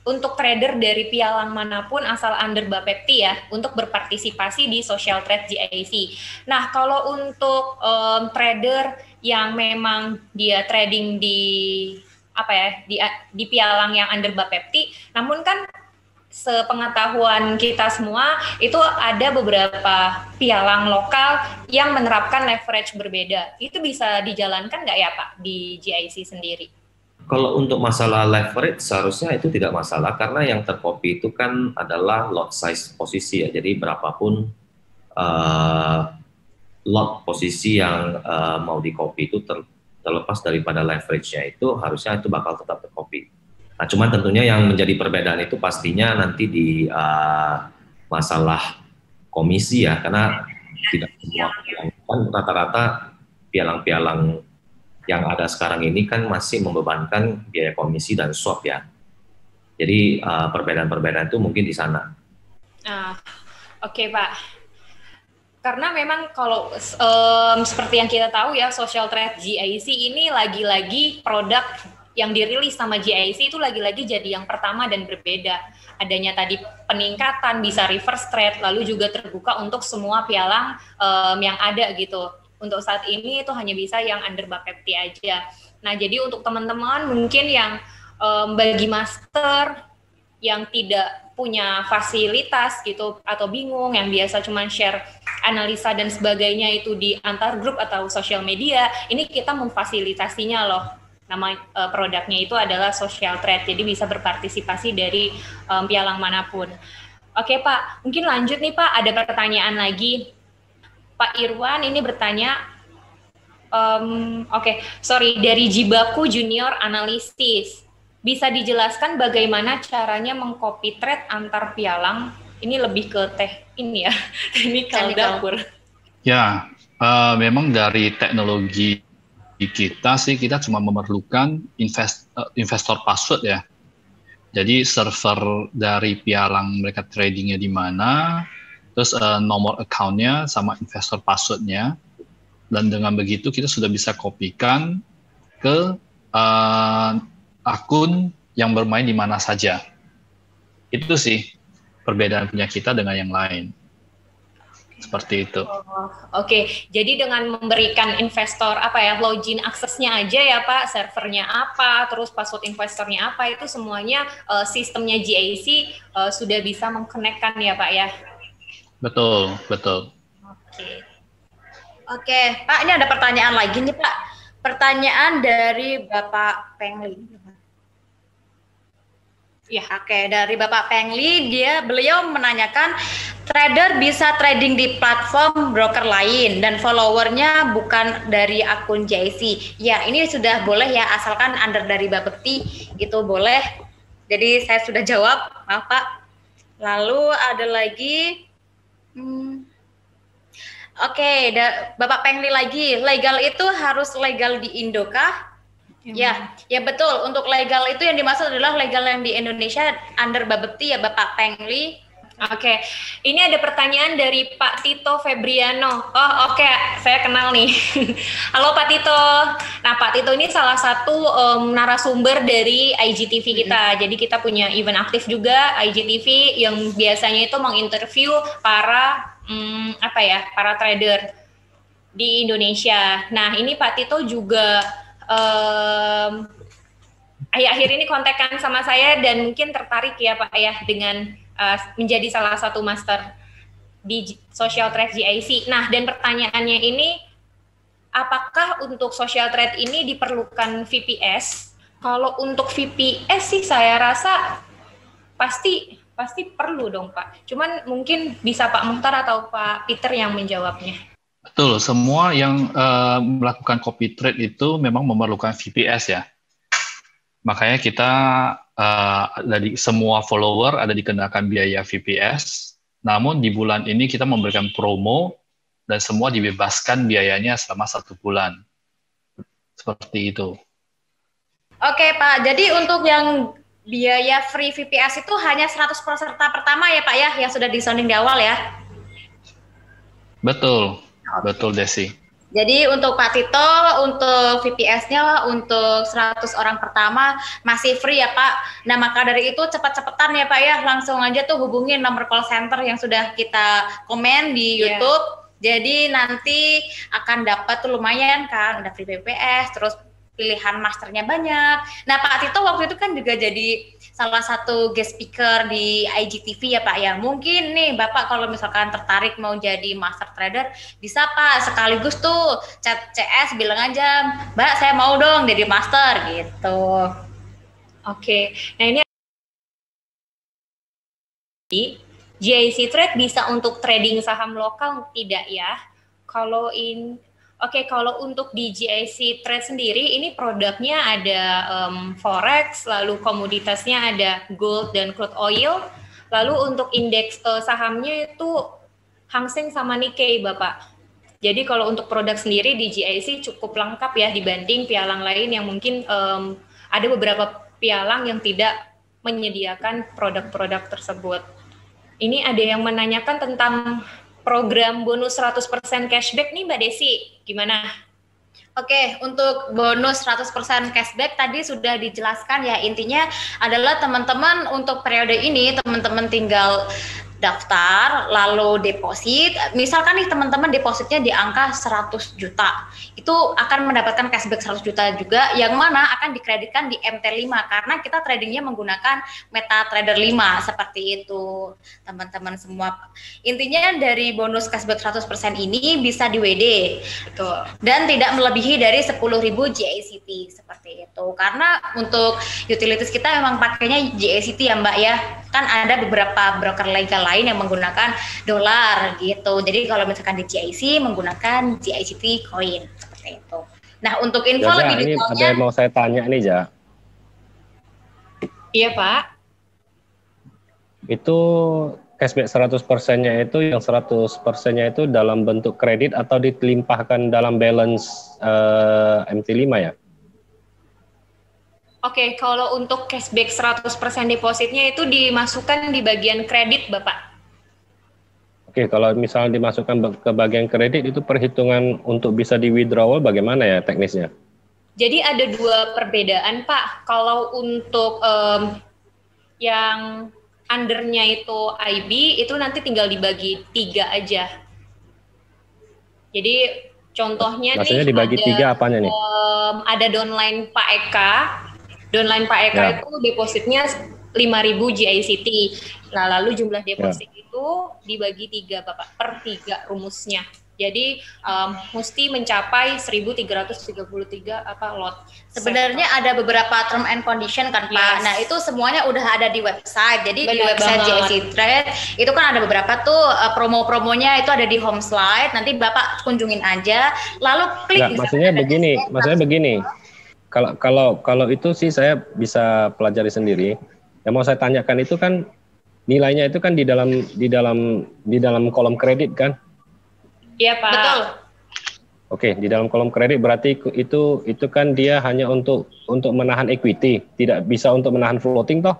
untuk trader dari pialang manapun asal under Bapepti ya, untuk berpartisipasi di Social Trade GIC. Nah, kalau untuk trader yang memang dia trading di di pialang yang under Bapepti, namun kan sepengetahuan kita semua itu ada beberapa pialang lokal yang menerapkan leverage berbeda. Itu bisa dijalankan nggak ya Pak di GIC sendiri? Kalau untuk masalah leverage seharusnya itu tidak masalah karena yang tercopy itu kan adalah lot size posisi ya. Jadi berapapun lot posisi yang mau di copy itu terlepas daripada leverage-nya itu harusnya itu bakal tetap tercopy. Nah, cuman tentunya yang menjadi perbedaan itu pastinya nanti di masalah komisi ya, karena tidak semua pialang, kan rata-rata pialang-pialang yang ada sekarang ini kan masih membebankan biaya komisi dan swap ya. Jadi perbedaan-perbedaan itu mungkin di sana. Oke, Pak. Karena memang kalau seperti yang kita tahu ya, Social Trade GIC ini lagi-lagi produk yang dirilis sama GIC itu lagi-lagi jadi yang pertama dan berbeda. Adanya tadi peningkatan, bisa reverse trade, lalu juga terbuka untuk semua pialang yang ada gitu. Untuk saat ini itu hanya bisa yang under Bapepti aja. Nah, jadi untuk teman-teman mungkin yang bagi master yang tidak punya fasilitas gitu atau bingung, yang biasa cuma share analisa dan sebagainya itu di antar grup atau sosial media, ini kita memfasilitasinya loh. Nama produknya itu adalah Social Trade, jadi bisa berpartisipasi dari pialang manapun. Oke Pak, mungkin lanjut nih Pak, ada pertanyaan lagi. Pak Irwan ini bertanya, dari Jibaku Junior Analisis, bisa dijelaskan bagaimana caranya mengcopy trade antar pialang? Ini lebih ke ini ya, teknikal dapur. Ya, memang dari teknologi kita cuma memerlukan investor password ya. Jadi server dari pialang mereka tradingnya di mana, terus nomor account-nya sama investor password-nya, dan dengan begitu kita sudah bisa kopikan ke akun yang bermain di mana saja. Itu sih perbedaan punya kita dengan yang lain. Seperti itu. Oke. Jadi dengan memberikan investor login aksesnya aja ya Pak, servernya apa, terus password investornya apa, itu semuanya sistemnya GIC sudah bisa mengkonekkan ya Pak ya. Betul. Oke, Pak, ini ada pertanyaan lagi nih Pak. Pertanyaan dari Bapak Pengli. Ya, oke, dari Bapak Pengli, beliau menanyakan, trader bisa trading di platform broker lain dan followernya bukan dari akun GIC. Ya, ini sudah boleh ya, asalkan under dari Bapepti, itu boleh. Jadi saya sudah jawab, maaf Pak. Lalu ada lagi, Bapak Pengli lagi, legal itu harus legal di Indo kah? Ya betul. Untuk legal itu yang dimaksud adalah legal yang di Indonesia under Bapepti ya Bapak Pengli. Oke. Ini ada pertanyaan dari Pak Tito Febriano. Saya kenal nih. Halo Pak Tito. Nah Pak Tito ini salah satu narasumber dari IGTV kita. Jadi kita punya event aktif juga IGTV yang biasanya itu menginterview para para trader di Indonesia. Nah ini Pak Tito juga akhir-akhir ini kontekan sama saya dan mungkin tertarik ya Pak ya dengan menjadi salah satu master di Social Trade GIC. Nah, dan pertanyaannya ini, apakah untuk Social Trade ini diperlukan VPS? Kalau untuk VPS sih saya rasa pasti perlu dong Pak. Cuman mungkin bisa Pak Muhtar atau Pak Peter yang menjawabnya. Betul, semua yang melakukan copy trade itu memang memerlukan VPS ya. Makanya kita dari semua follower ada dikenakan biaya VPS. Namun di bulan ini kita memberikan promo dan semua dibebaskan biayanya selama 1 bulan. Seperti itu. Oke Pak, jadi untuk yang biaya free VPS itu hanya 100 peserta pertama ya Pak ya, yang sudah disounding di awal ya? Betul. Betul Desi. Jadi untuk Pak Tito, untuk VPS-nya untuk 100 orang pertama masih free ya Pak. Nah maka dari itu cepat-cepatan ya Pak ya, langsung aja tuh hubungin nomor call center yang sudah kita komen di YouTube. Jadi nanti akan dapat tuh lumayan kan, udah free VPS, terus pilihan masternya banyak. Nah Pak Tito waktu itu kan juga jadi salah satu guest speaker di IGTV ya Pak ya. Mungkin nih Bapak kalau misalkan tertarik mau jadi master trader, bisa Pak sekaligus tuh chat CS bilang aja, Mbak saya mau dong jadi master gitu. Oke, nah ini GIC Trade bisa untuk trading saham lokal tidak ya? Kalau kalau untuk di GIC Trade sendiri, ini produknya ada forex, lalu komoditasnya ada gold dan crude oil, lalu untuk indeks sahamnya itu Hang Seng sama Nikkei, Bapak. Jadi kalau untuk produk sendiri di GIC cukup lengkap ya dibanding pialang lain yang mungkin ada beberapa pialang yang tidak menyediakan produk-produk tersebut. Ini ada yang menanyakan tentang program bonus 100% cashback nih Mbak Desi, gimana? Oke, untuk bonus 100% cashback tadi sudah dijelaskan ya, intinya adalah teman-teman untuk periode ini teman-teman tinggal daftar lalu deposit, misalkan nih teman-teman depositnya di angka 100 juta, itu akan mendapatkan cashback 100 juta juga, yang mana akan dikreditkan di MT5 karena kita tradingnya menggunakan MetaTrader 5 seperti itu teman-teman semua. Intinya dari bonus cashback 100% ini bisa di WD dan tidak melebihi dari 10.000 GICT seperti itu, karena untuk utilities kita memang pakainya GICT ya Mbak ya, kan ada beberapa broker legal lain yang menggunakan dolar gitu. Jadi kalau misalkan di GIC menggunakan GICT coin seperti itu. Nah, untuk info Jaja, lebih ini detailnya ada yang mau saya tanya nih, Ja. Iya, Pak. Itu cashback 100%-nya itu yang 100%-nya itu dalam bentuk kredit atau dilimpahkan dalam balance MT5 ya? Oke, kalau untuk cashback 100% depositnya itu dimasukkan di bagian kredit, Bapak. Oke, kalau misalnya dimasukkan ke bagian kredit itu perhitungan untuk bisa di withdrawal bagaimana ya teknisnya? Jadi ada dua perbedaan, Pak. Kalau untuk yang undernya itu IB, itu nanti tinggal dibagi 3 aja. Jadi contohnya maksudnya nih dibagi ada, 3 apanya nih? Ada downline Pak Eka. Downline Pak Eka itu depositnya 5.000 GICT. Nah, lalu jumlah deposit itu dibagi 3 Bapak, per 3 rumusnya. Jadi mesti mencapai 1.333 lot. Sebenarnya ada beberapa term and condition kan Pak. Nah, itu semuanya udah ada di website. Jadi di website GIC Trade itu kan ada beberapa tuh promo-promonya itu ada di home slide. Nanti Bapak kunjungin aja. Lalu klik. Maksudnya begini. Kalau itu sih saya bisa pelajari sendiri. Yang mau saya tanyakan itu kan nilainya itu kan di dalam kolom kredit kan? Iya Pak. Betul. Oke, di dalam kolom kredit berarti itu kan dia hanya untuk menahan equity, tidak bisa untuk menahan floating toh?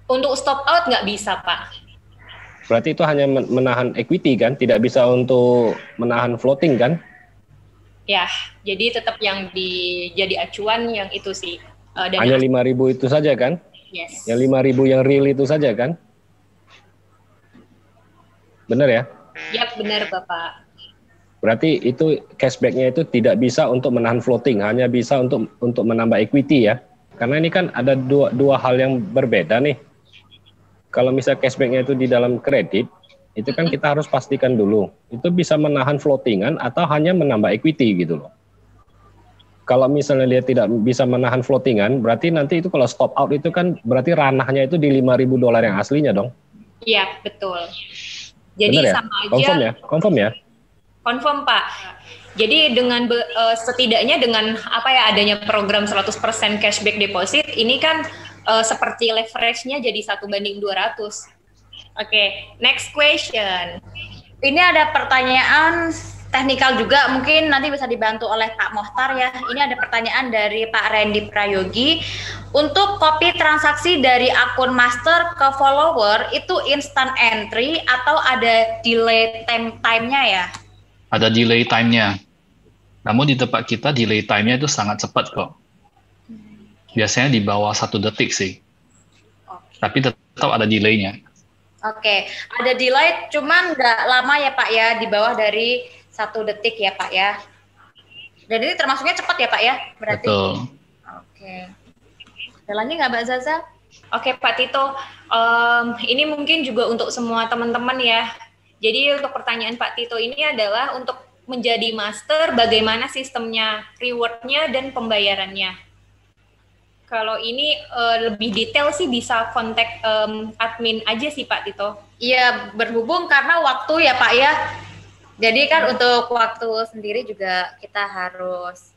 Untuk stop out nggak bisa Pak. Berarti itu hanya menahan equity kan, tidak bisa untuk menahan floating kan? Ya, jadi tetap yang jadi acuan yang itu sih. Hanya 5.000 itu saja kan? Yes. Yang 5.000 yang real itu saja kan? Benar ya? Ya, benar Bapak. Berarti itu cashback-nya itu tidak bisa untuk menahan floating, hanya bisa untuk menambah equity ya. Karena ini kan ada dua hal yang berbeda nih. Kalau misalnya cashback-nya itu di dalam kredit, itu kan kita harus pastikan dulu, itu bisa menahan floatingan atau hanya menambah equity gitu loh. Kalau misalnya dia tidak bisa menahan floatingan, berarti nanti itu kalau stop out itu kan berarti ranahnya itu di $5.000 yang aslinya dong. Iya, betul. Jadi benar ya? sama aja. Confirm ya? Confirm Pak. Jadi dengan setidaknya dengan adanya program 100% cashback deposit, ini kan seperti leverage-nya jadi 1:200. Oke, next question. Ini ada pertanyaan teknikal juga, mungkin nanti bisa dibantu oleh Pak Mohtar ya. Ini ada pertanyaan dari Pak Randy Prayogi. Untuk copy transaksi dari akun master ke follower itu instant entry atau ada delay time-nya ya? ada delay time-nya. Namun di tempat kita delay time-nya itu sangat cepat kok. Biasanya di bawah 1 detik sih. Tapi tetap ada delay-nya. Oke, ada delay cuman nggak lama ya Pak ya, di bawah dari 1 detik ya Pak ya. Dan ini termasuknya cepat ya Pak ya, berarti. Betul. Oke. Ada lagi nggak Mbak Zaza? Oke Pak Tito, ini mungkin juga untuk semua teman-teman ya. Jadi untuk pertanyaan Pak Tito ini adalah untuk menjadi master, bagaimana sistemnya, reward-nya dan pembayarannya. Kalau ini lebih detail sih bisa kontak admin aja sih Pak Tito. Iya, berhubung karena waktu ya Pak ya. Jadi kan untuk waktu sendiri juga kita harus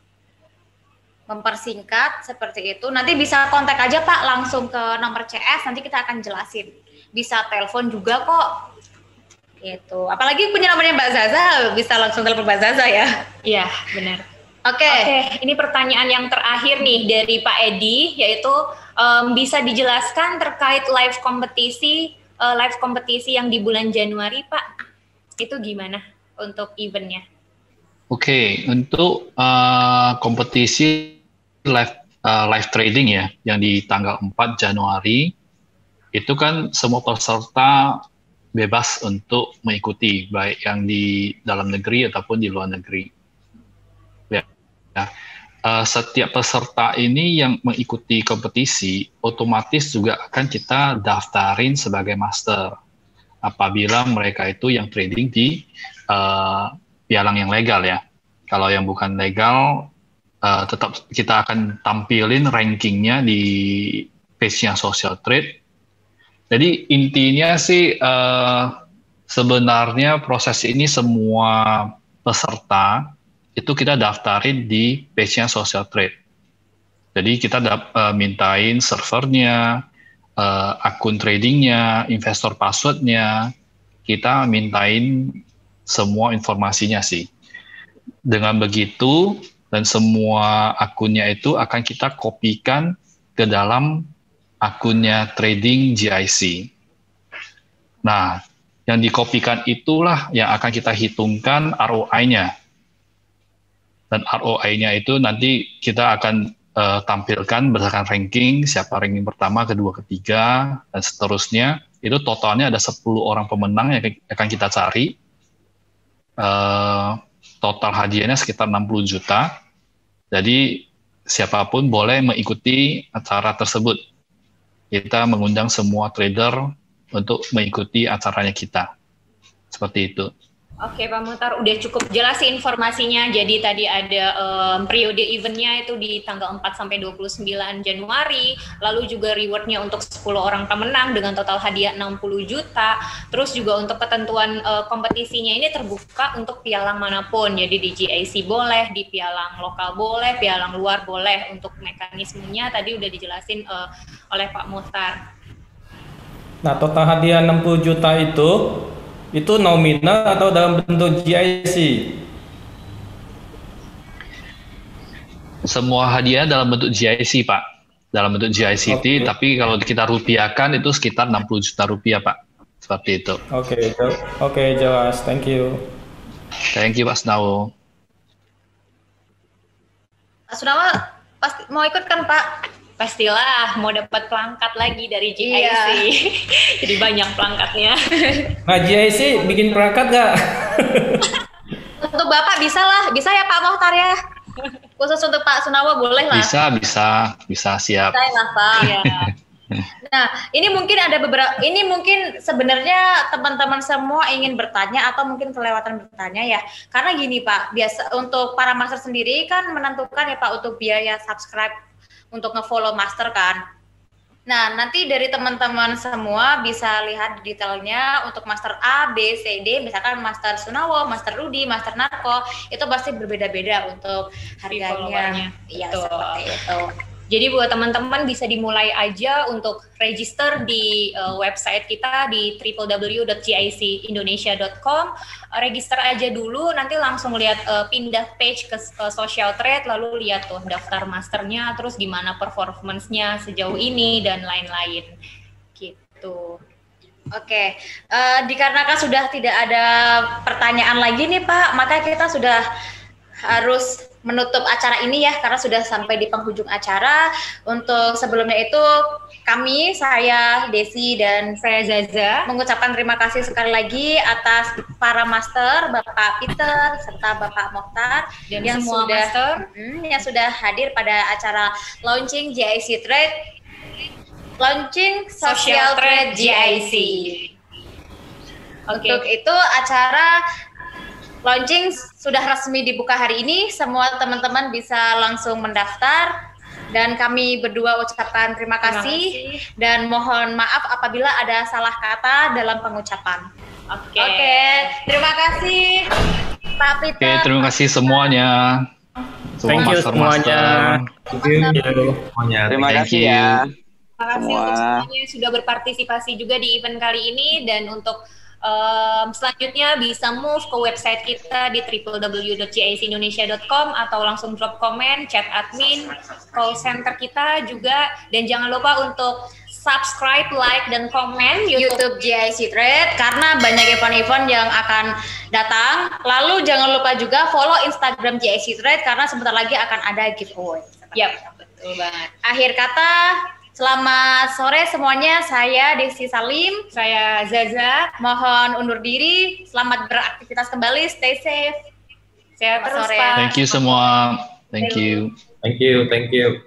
mempersingkat seperti itu. Nanti bisa kontak aja Pak langsung ke nomor CS, nanti kita akan jelasin. Bisa telepon juga kok. Gitu. Apalagi punya nomornya Mbak Zaza, bisa langsung telepon Mbak Zaza ya. Iya, benar. Oke, ini pertanyaan yang terakhir nih dari Pak Edi, yaitu bisa dijelaskan terkait live kompetisi yang di bulan Januari, Pak. Itu gimana untuk eventnya? Oke, untuk kompetisi live trading ya, yang di tanggal 4 Januari, itu kan semua peserta bebas untuk mengikuti, baik yang di dalam negeri ataupun di luar negeri. Setiap peserta ini yang mengikuti kompetisi otomatis juga akan kita daftarin sebagai master apabila mereka itu yang trading di pialang yang legal ya. Kalau yang bukan legal tetap kita akan tampilin rankingnya di page-nya Social Trade. Jadi intinya sih sebenarnya proses ini semua peserta itu kita daftarin di page-nya Social Trade. Jadi kita mintain servernya, akun tradingnya, investor passwordnya, kita mintain semua informasinya sih. Dengan begitu, dan semua akunnya itu akan kita kopikan ke dalam akunnya trading GIC. Nah, yang dikopikan itulah yang akan kita hitungkan ROI-nya. Dan ROI-nya itu nanti kita akan tampilkan berdasarkan ranking, siapa ranking pertama, kedua, ketiga, dan seterusnya. Itu totalnya ada 10 orang pemenang yang akan kita cari. Total hadiahnya sekitar 60 juta. Jadi siapapun boleh mengikuti acara tersebut. Kita mengundang semua trader untuk mengikuti acaranya kita. Seperti itu. Oke Pak Muhtar, udah cukup jelas sih informasinya. Jadi tadi ada periode eventnya itu di tanggal 4 sampai 29 Januari, lalu juga rewardnya untuk 10 orang pemenang dengan total hadiah 60 juta. Terus juga untuk ketentuan kompetisinya ini terbuka untuk pialang manapun. Jadi di GIC boleh, di pialang lokal boleh, pialang luar boleh. Untuk mekanismenya tadi udah dijelasin oleh Pak Muhtar. Nah, total hadiah 60 juta itu nominal atau dalam bentuk GIC? Semua hadiah dalam bentuk GIC, Pak. Dalam bentuk GICT, tapi kalau kita rupiahkan itu sekitar 60 juta rupiah, Pak. Seperti itu. Oke, jelas. Thank you. Thank you, Pak Sunawo. Pak Sunawo pasti mau ikut kan, Pak? Pastilah, mau dapat pelangkat lagi dari GIC. Iya. Jadi banyak pelangkatnya. Nah, GIC bikin perangkat nggak? Untuk Bapak bisa lah, bisa ya Pak Muhtar ya? Khusus untuk Pak Sunawo boleh lah. Bisa siap. Bisa lah Pak. Ya. Nah, ini mungkin ada mungkin sebenarnya teman-teman semua ingin bertanya atau mungkin kelewatan bertanya ya. Karena gini Pak, biasa untuk para master sendiri kan menentukan ya Pak untuk biaya subscribe untuk nge-follow master kan. Nah, nanti dari teman-teman semua bisa lihat detailnya untuk master A, B, C, D, misalkan master Sunawo, master Rudi, master Narko, itu pasti berbeda-beda untuk harganya. Iya, seperti itu. Jadi buat teman-teman bisa dimulai aja untuk register di website kita di www.gicindonesia.com. Register aja dulu, nanti langsung lihat pindah page ke Social Trade, lalu lihat tuh daftar masternya, terus gimana performance-nya sejauh ini dan lain-lain. Gitu. Oke, dikarenakan sudah tidak ada pertanyaan lagi nih Pak, maka kita sudah harus menutup acara ini ya, karena sudah sampai di penghujung acara. Untuk sebelumnya itu kami, saya Desi dan saya Zaza, mengucapkan terima kasih sekali lagi atas para master, Bapak Peter serta Bapak Mokhtar dan yang semua sudah master yang sudah hadir pada acara launching GIC Trade. Launching Social Trade GIC. Untuk itu acara launching sudah resmi dibuka hari ini. Semua teman-teman bisa langsung mendaftar dan kami berdua ucapkan terima kasih dan mohon maaf apabila ada salah kata dalam pengucapan. Oke, terima kasih Pak Peter. Oke, terima kasih semuanya. Thank you semuanya. Terima kasih ya. Terima kasih untuk semuanya yang sudah berpartisipasi juga di event kali ini, dan untuk selanjutnya bisa move ke website kita di www.gicindonesia.com atau langsung drop komen, chat admin, call center kita juga, dan jangan lupa untuk subscribe, like, dan komen YouTube GIC Trade karena banyak event-event yang akan datang. Lalu jangan lupa juga follow Instagram GIC Trade karena sebentar lagi akan ada giveaway. Yap, betul banget. Akhir kata, selamat sore semuanya. Saya Desi Salim, saya Zaza. Mohon undur diri. Selamat beraktivitas kembali. Stay safe. Sehat terus, sore. Pak. Thank you semua. Thank you. Thank you.